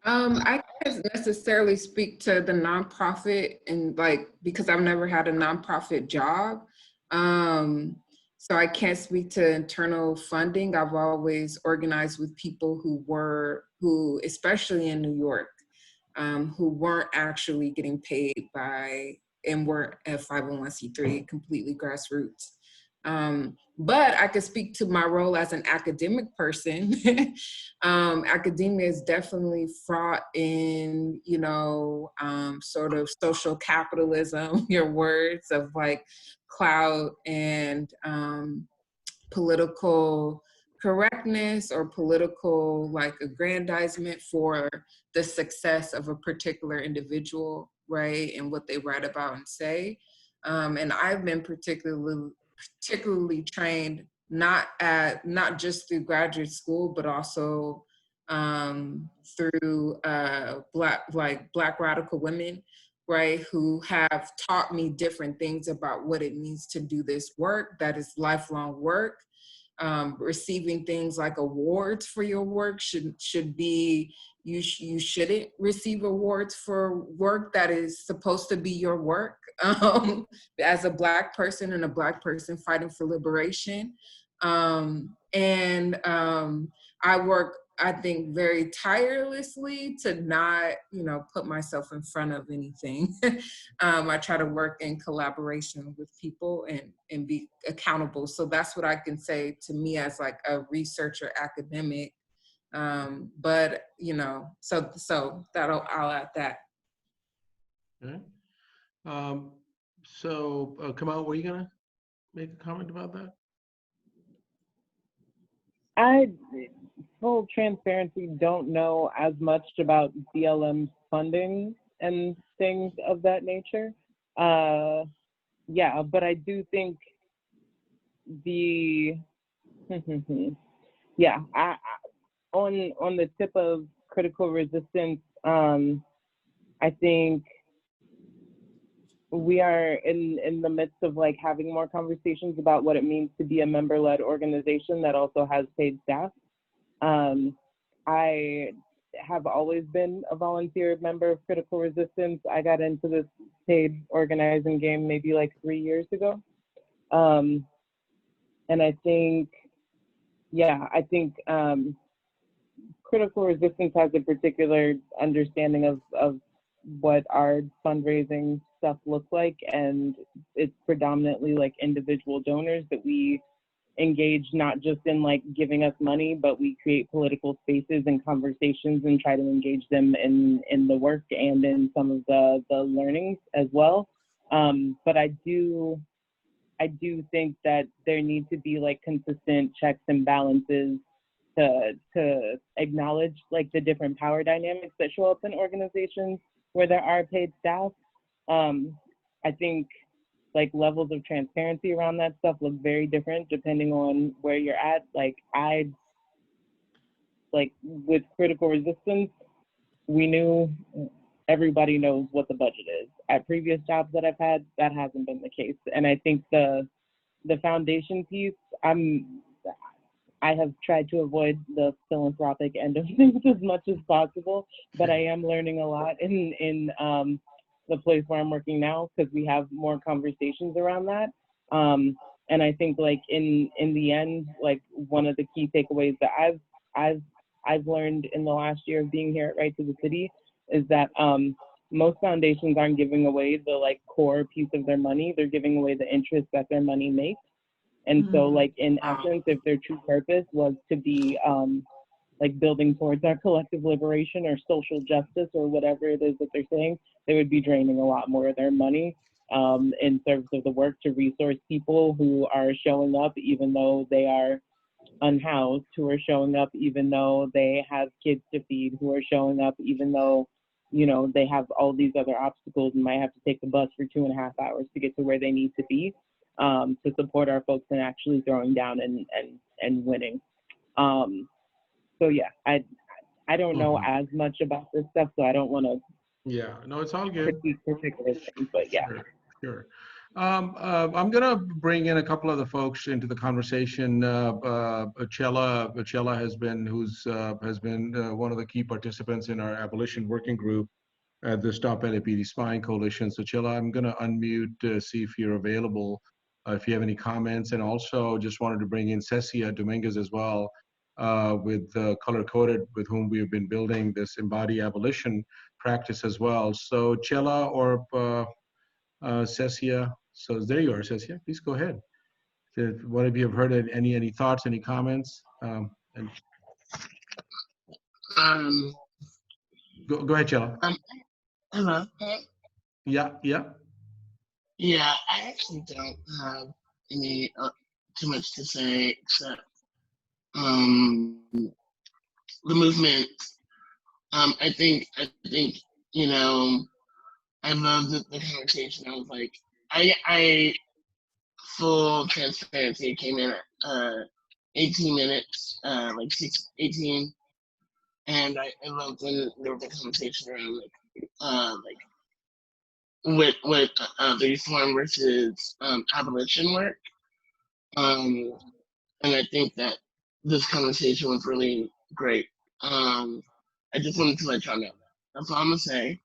I can't necessarily speak to the nonprofit, and because I've never had a nonprofit job. So I can't speak to internal funding. I've always organized with people who especially in New York, who weren't actually getting paid by, and weren't a 501c3, completely grassroots. But I could speak to my role as an academic person. Academia is definitely fraught in, sort of social capitalism, your words of like clout and political correctness or political aggrandizement for the success of a particular individual, right? And what they write about and say. And I've been particularly trained not just through graduate school, but also through Black radical women, right, who have taught me different things about what it means to do this work that is lifelong work. Receiving things like awards for your work should be, you shouldn't receive awards for work that is supposed to be your work, as a Black person and a Black person fighting for liberation. I work, I think, very tirelessly to not, put myself in front of anything. I try to work in collaboration with people and be accountable. So that's what I can say to me as like a researcher academic. But, so I'll add that. Okay. Kamau, were you gonna make a comment about that? I, full transparency, don't know as much about BLM funding and things of that nature. Yeah, but I do think the, yeah, on the tip of critical resistance, I think we are in the midst of like having more conversations about what it means to be a member-led organization that also has paid staff. I have always been a volunteer member of Critical Resistance. I got into this paid organizing game maybe like 3 years ago. And I think, yeah, I think Critical Resistance has a particular understanding of what our fundraising stuff looks like, and it's predominantly like individual donors that we engage, not just in like giving us money, but we create political spaces and conversations and try to engage them in the work and in some of the learnings as well. But I do think that there need to be like consistent checks and balances to acknowledge like the different power dynamics that show up in organizations where there are paid staff. I think like levels of transparency around that stuff look very different depending on where you're at. Like with Critical Resistance, we knew everybody knows what the budget is. At previous jobs that I've had, that hasn't been the case. And I think the foundation piece, I have tried to avoid the philanthropic end of things as much as possible, but I am learning a lot in the place where I'm working now, because we have more conversations around that. And I think like in the end, like one of the key takeaways that I've learned in the last year of being here at Right to the City is that most foundations aren't giving away the like core piece of their money. They're giving away the interest that their money makes. And so like in essence, if their true purpose was to be like building towards our collective liberation or social justice or whatever it is that they're saying, they would be draining a lot more of their money in service of the work to resource people who are showing up even though they are unhoused, who are showing up even though they have kids to feed, who are showing up even though, you know, they have all these other obstacles and might have to take the bus for 2.5 hours to get to where they need to be to support our folks in actually throwing down and winning. So yeah, I don't know as much about this stuff, so I don't want to. Yeah, no, it's all good. Particular things, but yeah. Sure. I'm gonna bring in a couple of the folks into the conversation. Chela has been one of the key participants in our abolition working group at the Stop LAPD Spying Coalition. So Chela, I'm gonna unmute to see if you're available, if you have any comments, and also just wanted to bring in Cecia Dominguez as well, with Color Coded, with whom we've been building this embodied abolition practice as well. So Chela or Cecia, so there you are, Cecia, please go ahead. What have you heard? Any thoughts, any comments? Go ahead, Chela. Hello. Yeah. Yeah, I actually don't have any too much to say except the movement. I think you know, I love the conversation. I was like, I full transparency came in at 18 minutes, like 18, and I loved when there was a conversation around with the reform versus abolition work. And I think that this conversation was really great. I just wanted to let y'all know that. That's all I'm gonna say.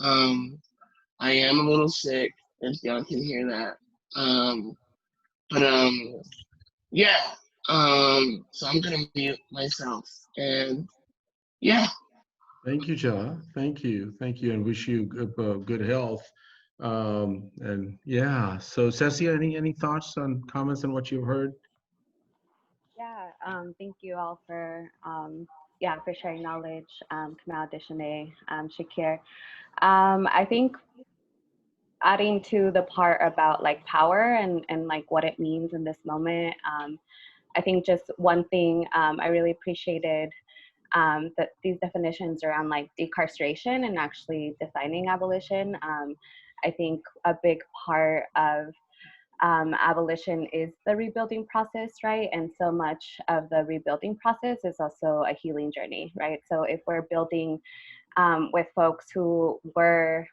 I am a little sick, if y'all can hear that. But yeah. So I'm gonna mute myself, and yeah. Thank you, Chela. Thank you, and wish you good health. And yeah, so Cecia, any thoughts on comments on what you've heard? Yeah, thank you all for sharing knowledge, Kamau, Deshonay, Shakir. I think adding to the part about like power and like what it means in this moment, I think just one thing I really appreciated that these definitions around like decarceration and actually defining abolition. I think a big part of abolition is the rebuilding process, right? And so much of the rebuilding process is also a healing journey, right? So if we're building with folks who were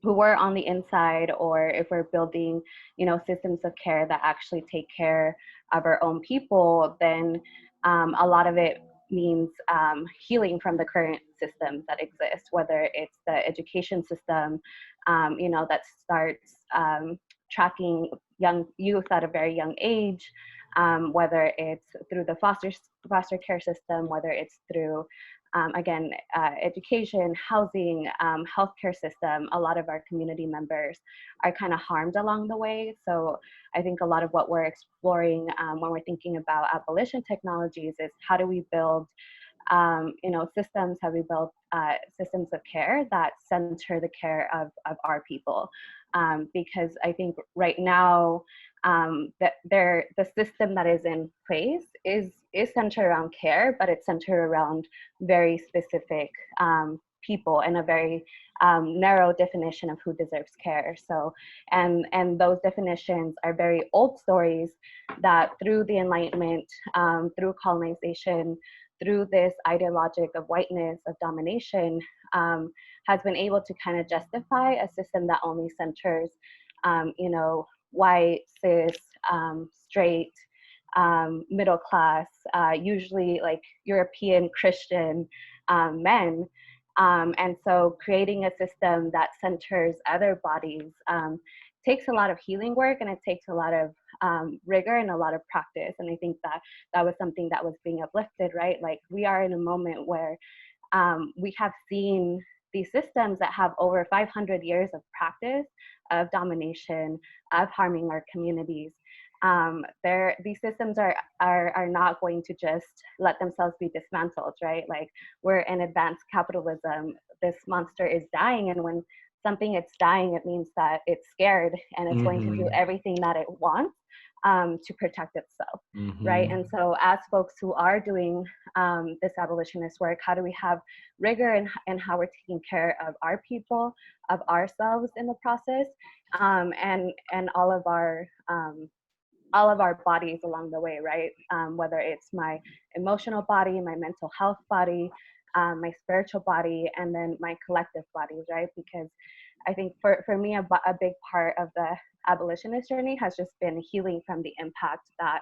on the inside, or if we're building, you know, systems of care that actually take care of our own people, then a lot of it means healing from the current systems that exist, whether it's the education system, you know, that starts tracking young youth at a very young age, whether it's through the foster care system, whether it's through again, education, housing, healthcare system. A lot of our community members are kind of harmed along the way. So I think a lot of what we're exploring when we're thinking about abolition technologies is how do we build you know, systems, how we build systems of care that center the care of our people. Because I think right now, that the system that is in place is centered around care, but it's centered around very specific people and a very narrow definition of who deserves care. So, and those definitions are very old stories that through the Enlightenment, through colonization, through this ideologic of whiteness, of domination, has been able to kind of justify a system that only centers, you know, white, cis, straight, middle class, usually like European Christian men. And so creating a system that centers other bodies takes a lot of healing work, and it takes a lot of rigor and a lot of practice. And I think that was something that was being uplifted, right? Like we are in a moment where we have seen these systems that have over 500 years of practice of domination, of harming our communities. These systems are not going to just let themselves be dismantled, right? Like we're in advanced capitalism. This monster is dying, and when something is dying, it means that it's scared and it's going to do everything that it wants to protect itself, right? And so as folks who are doing this abolitionist work, how do we have rigor in how we're taking care of our people, of ourselves in the process, and all of our bodies along the way, right? Whether it's my emotional body, my mental health body, my spiritual body, and then my collective bodies, right? Because I think for me, a big part of the abolitionist journey has just been healing from the impact that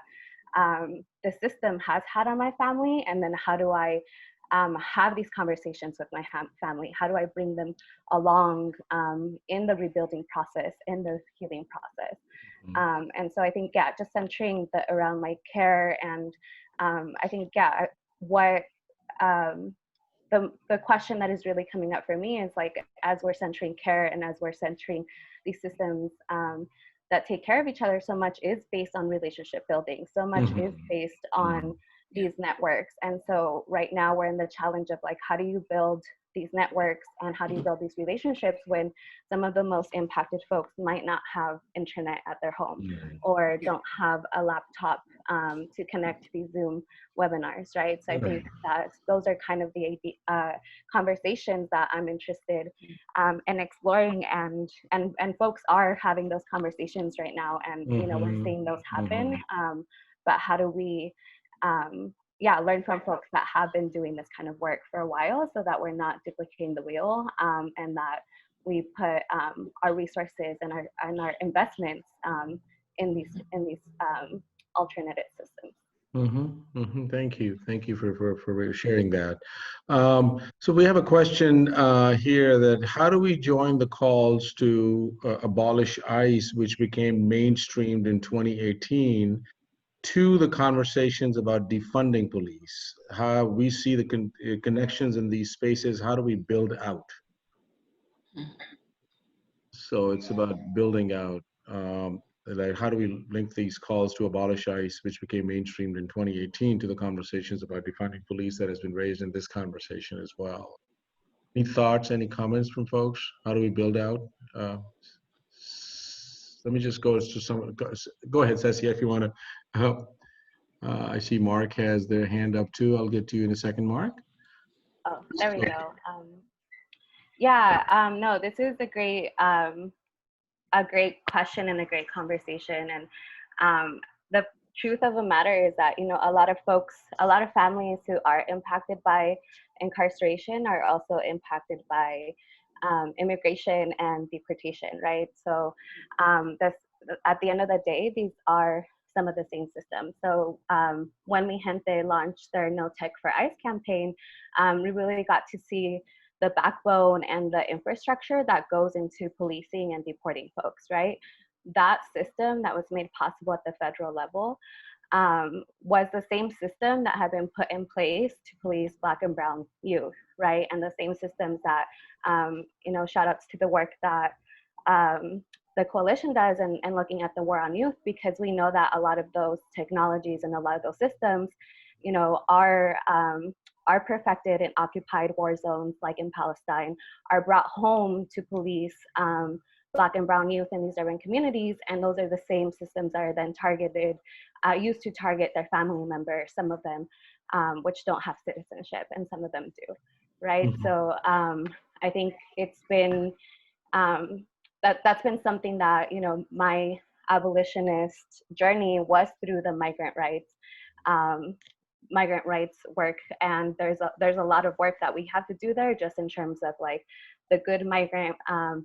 the system has had on my family, and then how do I have these conversations with my family? How do I bring them along in the rebuilding process, in the healing process? And so I think, yeah, just centering around like care, and I think, yeah, what the question that is really coming up for me is like, as we're centering care and as we're centering these systems that take care of each other, so much is based on relationship building, so much is based on these networks. And so right now we're in the challenge of like, how do you build these networks and how do you build these relationships when some of the most impacted folks might not have internet at their home or don't have a laptop to connect to these Zoom webinars, right? So I think that those are kind of the conversations that I'm interested in exploring, and folks are having those conversations right now, and you know, we're seeing those happen. But how do we learn from folks that have been doing this kind of work for a while, so that we're not duplicating the wheel, and that we put our resources and our investments in these alternative systems. Thank you for sharing that. So we have a question here that how do we join the calls to abolish ICE, which became mainstreamed in 2018, to the conversations about defunding police? How we see the connections in these spaces, how do we build out? So it's about building out. Like how do we link these calls to abolish ICE, which became mainstreamed in 2018, to the conversations about defunding police that has been raised in this conversation as well? Any thoughts, any comments from folks? How do we build out? Let me just go to some, go ahead, Ceci, if you want to help. I see Mark has their hand up too. I'll get to you in a second, Mark. Oh, there we go. Yeah, no, this is a great question and a great conversation. And the truth of the matter is that, you know, a lot of families who are impacted by incarceration are also impacted by immigration and deportation, right? So at the end of the day, these are some of the same systems. So when Mi Gente launched their No Tech for ICE campaign, we really got to see the backbone and the infrastructure that goes into policing and deporting folks, right? That system that was made possible at the federal level was the same system that had been put in place to police Black and Brown youth, right? And the same systems that, you know, shout outs to the work that the coalition does and looking at the war on youth, because we know that a lot of those technologies and a lot of those systems, you know, are perfected in occupied war zones like in Palestine, are brought home to police Black and Brown youth in these urban communities, and those are the same systems that are then targeted, used to target their family members, some of them which don't have citizenship, and some of them do, right? Mm-hmm. So I think it's been, that's been something that, you know, my abolitionist journey was through the migrant rights work, and there's a lot of work that we have to do there, just in terms of like the good migrant,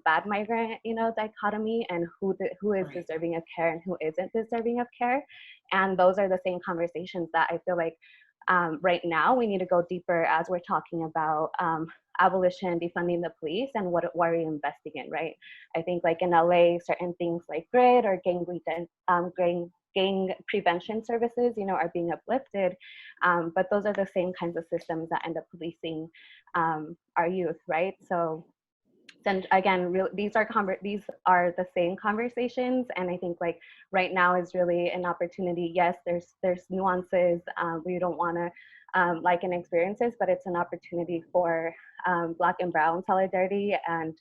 bad migrant, you know, dichotomy, and who is deserving of care and who isn't deserving of care. And those are the same conversations that I feel like right now we need to go deeper as we're talking about abolition, defunding the police, and what are we investing in, right? I think like in LA, certain things like GRID or gang prevention services, you know, are being uplifted, but those are the same kinds of systems that end up policing our youth, right? So, and again, these are the same conversations, and I think like right now is really an opportunity. Yes, there's nuances. We don't want to liken experiences, but it's an opportunity for Black and Brown solidarity and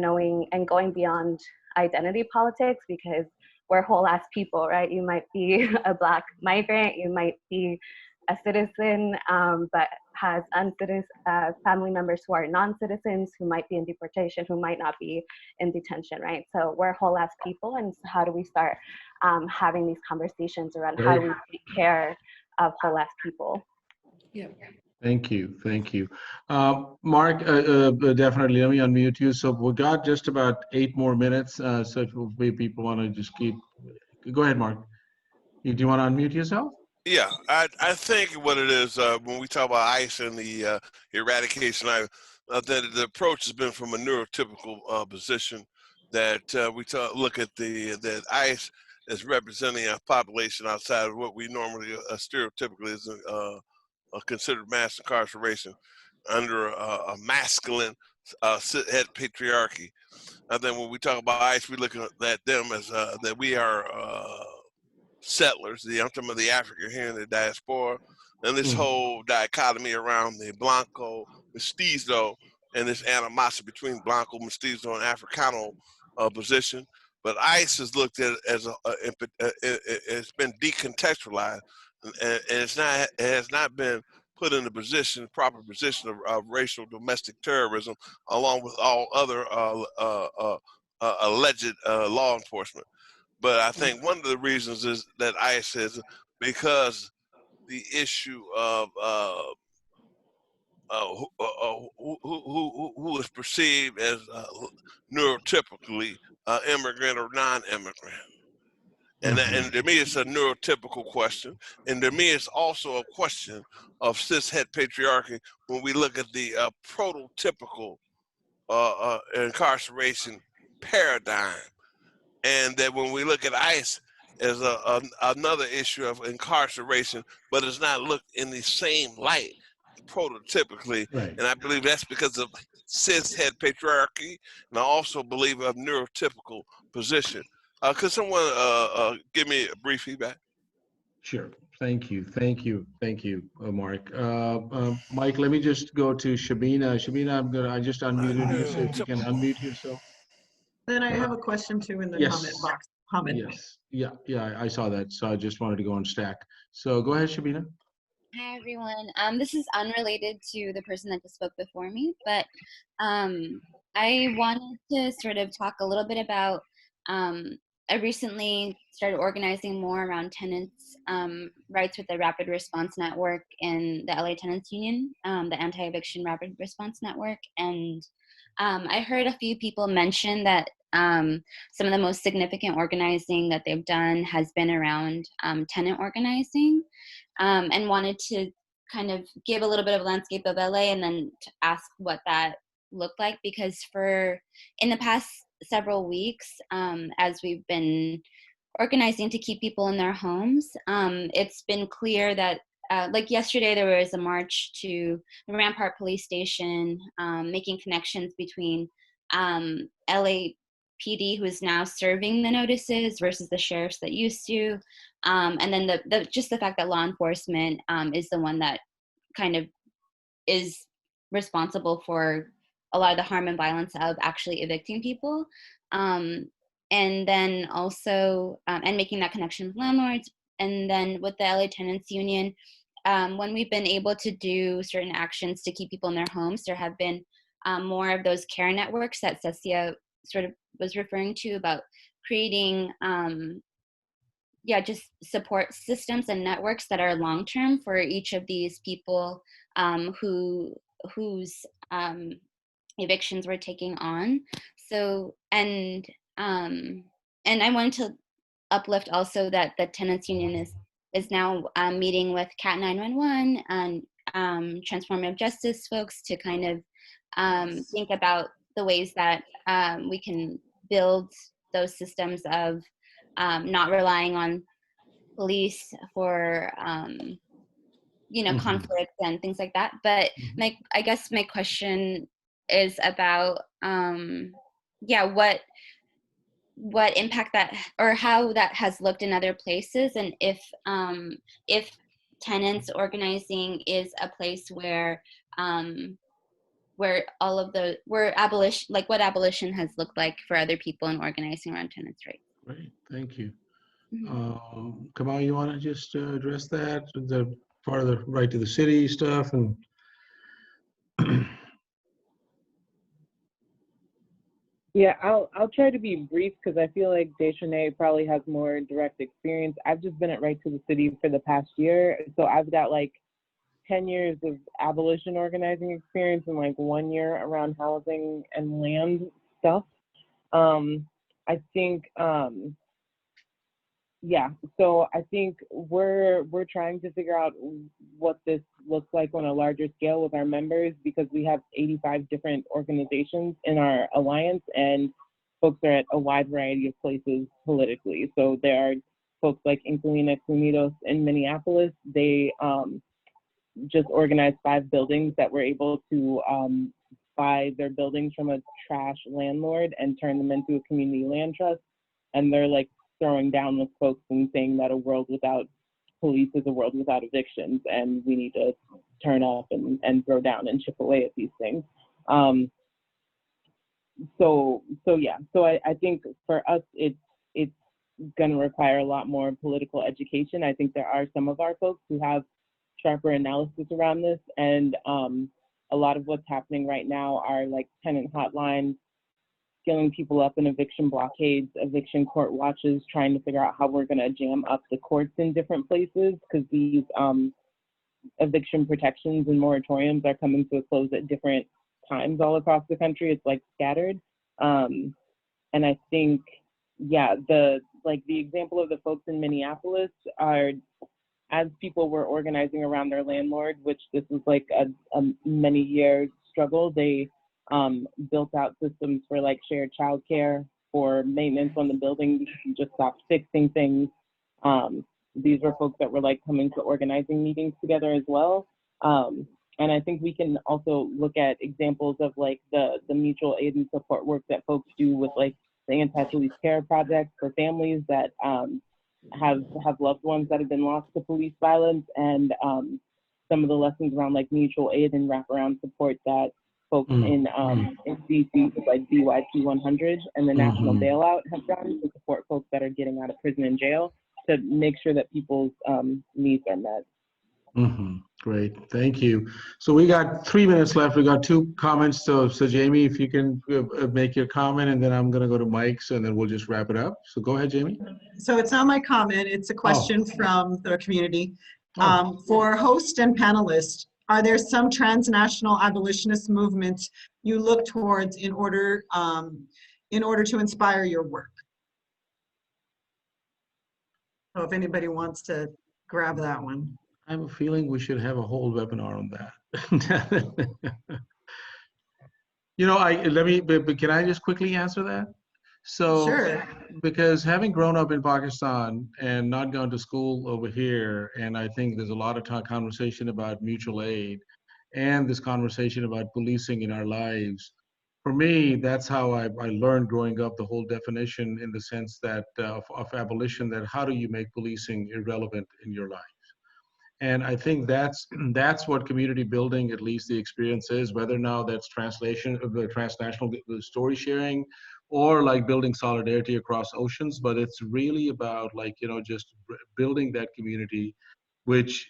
knowing and going beyond identity politics, because we're whole ass people, right? You might be a Black migrant, you might be a citizen, but has family members who are non-citizens, who might be in deportation, who might not be in detention, right? So we're whole ass people, and so how do we start having these conversations around how do we take care of whole ass people? Yeah. Thank you. Mark, definitely, let me unmute you. So we got just about 8 more minutes. So if people want to just go ahead, Mark. Do you want to unmute yourself? Yeah, I think what it is, when we talk about ICE and the eradication, that the approach has been from a neurotypical position, that we look at that ICE is representing a population outside of what we normally stereotypically is considered mass incarceration under a masculine head patriarchy. And then when we talk about ICE, we look at them as that we are settlers, I'm talking about the African here in the diaspora, and this whole dichotomy around the Blanco, Mestizo, and this animosity between Blanco, Mestizo, and Africano position. But ICE is looked at as it's been decontextualized, and it has not been put in the proper position of racial domestic terrorism, along with all other alleged law enforcement. But I think one of the reasons is that ICE is because the issue of who is perceived as neurotypically immigrant or non-immigrant. And to me, it's a neurotypical question. And to me, it's also a question of cishet patriarchy when we look at the prototypical incarceration paradigm. And that when we look at ICE as another issue of incarceration, but it's not looked in the same light prototypically. Right. And I believe that's because of cishet patriarchy, and I also believe of neurotypical position. Could someone give me a brief feedback? Sure. Thank you, Mark. Mike, let me just go to Shabina. Shabina, I just unmuted you, so if you can unmute yourself. Then I have a question too in the comment box. Hamid. Yes, yeah, I saw that. So I just wanted to go on stack. So go ahead, Shabina. Hi, everyone. This is unrelated to the person that just spoke before me, but I wanted to sort of talk a little bit about, I recently started organizing more around tenants' rights with the Rapid Response Network in the LA Tenants Union, the Anti-Eviction Rapid Response Network. And I heard a few people mention that some of the most significant organizing that they've done has been around tenant organizing. And wanted to kind of give a little bit of a landscape of LA and then to ask what that looked like, because in the past several weeks, as we've been organizing to keep people in their homes, it's been clear that like yesterday there was a march to the Rampart Police Station, making connections between LAPD, who is now serving the notices, versus the sheriffs that used to. And then just the fact that law enforcement is the one that kind of is responsible for a lot of the harm and violence of actually evicting people. And then also, and making that connection with landlords. And then with the LA Tenants Union, when we've been able to do certain actions to keep people in their homes, there have been more of those care networks that Cecia sort of was referring to, about creating just support systems and networks that are long-term for each of these people whose evictions we're taking on. So, and I wanted to uplift also that the Tenants Union is now meeting with CAT 911 and transformative justice folks to kind of think about the ways that we can build those systems of not relying on police for conflict and things like that. But I guess my question is about what impact that, or how that has looked in other places, and if tenants organizing is a place where all of the abolition, like what abolition has looked like for other people in organizing around tenants' rights. Great, thank you. Kamau, you want to just address that, the part of the right to the city stuff? And Yeah, I'll try to be brief because I feel like Deshonay probably has more direct experience. I've just been at Right to the City for the past year, so I've got like 10 years of abolition organizing experience and like 1 year around housing and land stuff. I think so I think we're trying to figure out what this looks like on a larger scale with our members, because we have 85 different organizations in our alliance, and folks are at a wide variety of places politically. So there are folks like Inquilinos Unidos in Minneapolis. They just organized 5 buildings that were able to buy their buildings from a trash landlord and turn them into a community land trust. And they're like throwing down with folks and saying that a world without police is a world without evictions, and we need to turn up and throw down and chip away at these things. So I think for us, it's going to require a lot more political education. I think there are some of our folks who have sharper analysis around this, and a lot of what's happening right now are like tenant hotlines, skilling people up in eviction blockades, eviction court watches, trying to figure out how we're going to jam up the courts in different places, because these eviction protections and moratoriums are coming to a close at different times all across the country. It's like scattered. And I think, the example of the folks in Minneapolis are, as people were organizing around their landlord, which this is like a many-year struggle, they built out systems for like shared childcare, for maintenance on the building, because you just stopped fixing things. These were folks that were like coming to organizing meetings together as well. And I think we can also look at examples of like the mutual aid and support work that folks do with like the Anti-Police Care Project for families that have loved ones that have been lost to police violence, and some of the lessons around like mutual aid and wraparound support that folks in DC, like DYP 100 and the National Bailout have done to support folks that are getting out of prison and jail to make sure that people's needs are met. Great, thank you. So we got 3 minutes left. We got 2 comments. So Jamie, if you can make your comment, and then I'm going to go to Mike's, and then we'll just wrap it up. So go ahead, Jamie. So it's not my comment, it's a question from the community. For host and panelists, are there some transnational abolitionist movements you look towards in order to inspire your work? So if anybody wants to grab that one. I have a feeling we should have a whole webinar on that. You know, can I just quickly answer that? So, sure. Because having grown up in Pakistan and not gone to school over here, and I think there's a lot of conversation about mutual aid and this conversation about policing in our lives. For me, that's how I learned growing up the whole definition in the sense that of abolition, that how do you make policing irrelevant in your life? And I think that's what community building, at least the experience is, whether now that's translation of the transnational story sharing or like building solidarity across oceans, but it's really about like, you know, just building that community, which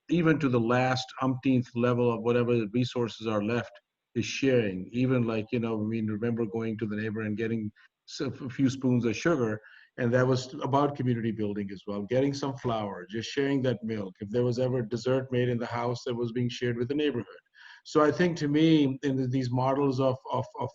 even to the last umpteenth level of whatever the resources are left is sharing. Even like, you know, I mean, remember going to the neighbor and getting a few spoons of sugar. And that was about community building as well, getting some flour, just sharing that milk. If there was ever dessert made in the house that was being shared with the neighborhood. So I think to me, in these models of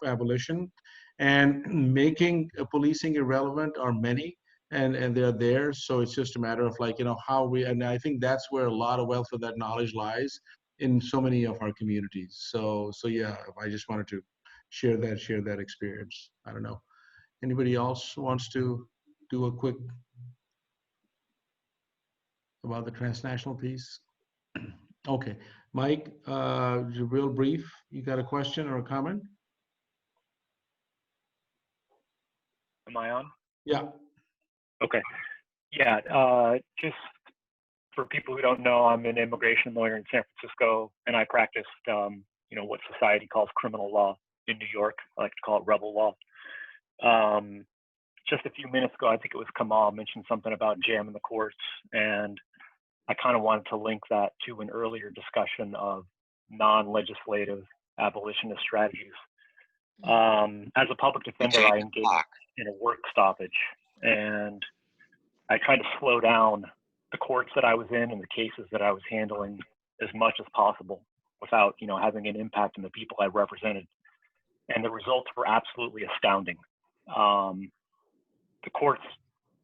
abolition and making policing irrelevant are many, and they're there. So it's just a matter of like, you know, how we, and I think that's where a lot of wealth of that knowledge lies in so many of our communities. So yeah, I just wanted to share that experience. I don't know. Anybody else wants to do a quick about the transnational piece? Okay, Mike, real brief, you got a question or a comment? Am I on? Yeah. Okay. Yeah, just for people who don't know, I'm an immigration lawyer in San Francisco, and I practiced, you know, what society calls criminal law in New York. I like to call it rebel law. Just a few minutes ago, I think it was Kamau mentioned something about jamming the courts, and I kind of wanted to link that to an earlier discussion of non-legislative abolitionist strategies. As a public defender, I engaged in a work stoppage, and I tried to slow down the courts that I was in and the cases that I was handling as much as possible without, you know, having an impact on the people I represented. And the results were absolutely astounding. The courts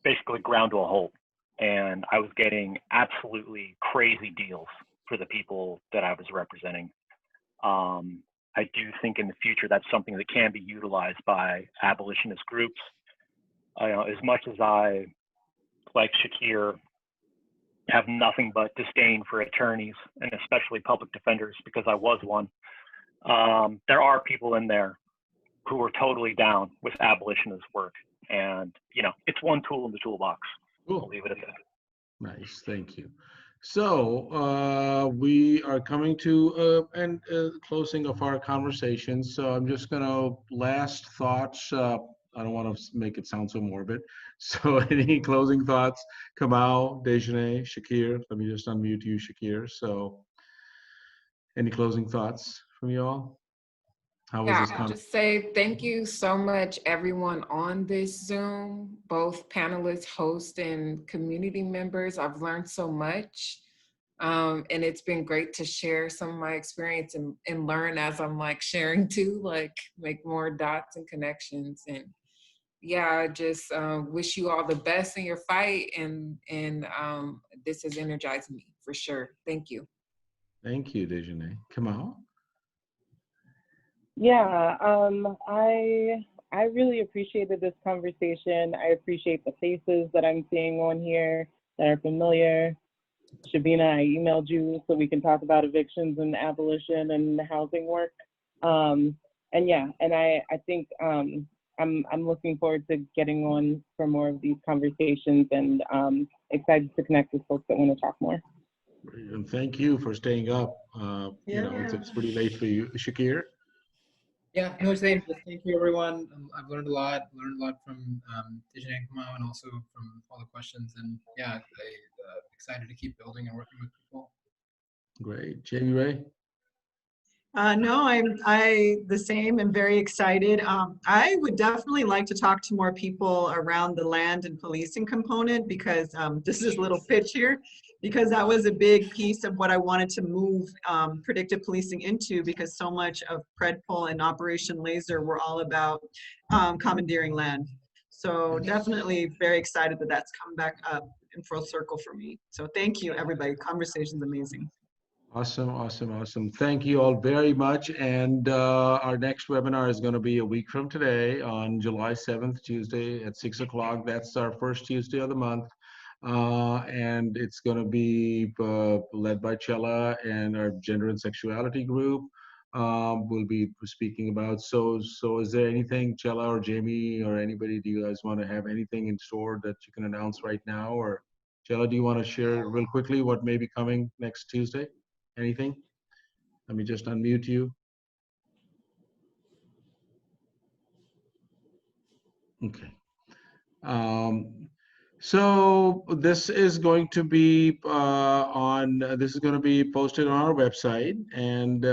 basically ground to a halt, and I was getting absolutely crazy deals for the people that I was representing. I do think in the future that's something that can be utilized by abolitionist groups. As much as I, like Shakir, have nothing but disdain for attorneys and especially public defenders because I was one, there are people in there who are totally down with abolitionist work. And, you know, it's one tool in the toolbox. Cool. I'll leave it at that. Nice, thank you. So we are coming to closing of our conversation. So I'm just gonna last thoughts. I don't want to make it sound so morbid. So any closing thoughts? Kamau, Deshonay, Shakir. Let me just unmute you, Shakir. So any closing thoughts from you all? How was this I'll just say thank you so much, everyone on this Zoom, both panelists, hosts, and community members. I've learned so much, and it's been great to share some of my experience and learn as I'm like sharing too, like make more dots and connections. And yeah, I just wish you all the best in your fight, and this has energized me for sure. Thank you. Thank you, Deshonay. Kamau? Yeah, I really appreciated this conversation. I appreciate the faces that I'm seeing on here that are familiar. Shabina, I emailed you so we can talk about evictions and abolition and housing work. And yeah, and I think I'm looking forward to getting on for more of these conversations, and excited to connect with folks that want to talk more. And thank you for staying up. You know, it's pretty late for you. Shakir? Yeah, no, same. Just thank you, everyone. I've learned a lot. Learned a lot from Deshonay and Kamau, and also from all the questions. And yeah, I excited to keep building and working with people. Great. Jamie Ray? No, I the same and very excited. I would definitely like to talk to more people around the land and policing component because this is a little pitch here, because that was a big piece of what I wanted to move predictive policing into, because so much of Predpol and Operation Laser were all about commandeering land. So definitely very excited that that's come back up in full circle for me. So thank you, everybody. Conversation's amazing. Awesome, awesome, awesome. Thank you all very much. And our next webinar is going to be a week from today on July 7th, Tuesday at 6 o'clock. That's our first Tuesday of the month. And it's going to be led by Chella and our gender and sexuality group. We'll be speaking about. So is there anything, Chella or Jamie or anybody, do you guys want to have anything in store that you can announce right now? Or Chella, do you want to share real quickly what may be coming next Tuesday? Anything? Let me just unmute you. Okay. So this is going to be this is going to be posted on our website, and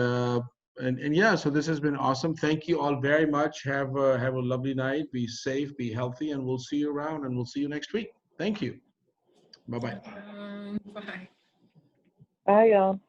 yeah. So this has been awesome. Thank you all very much. Have a lovely night. Be safe. Be healthy, and we'll see you around. And we'll see you next week. Thank you. Bye bye. Bye. Bye, y'all.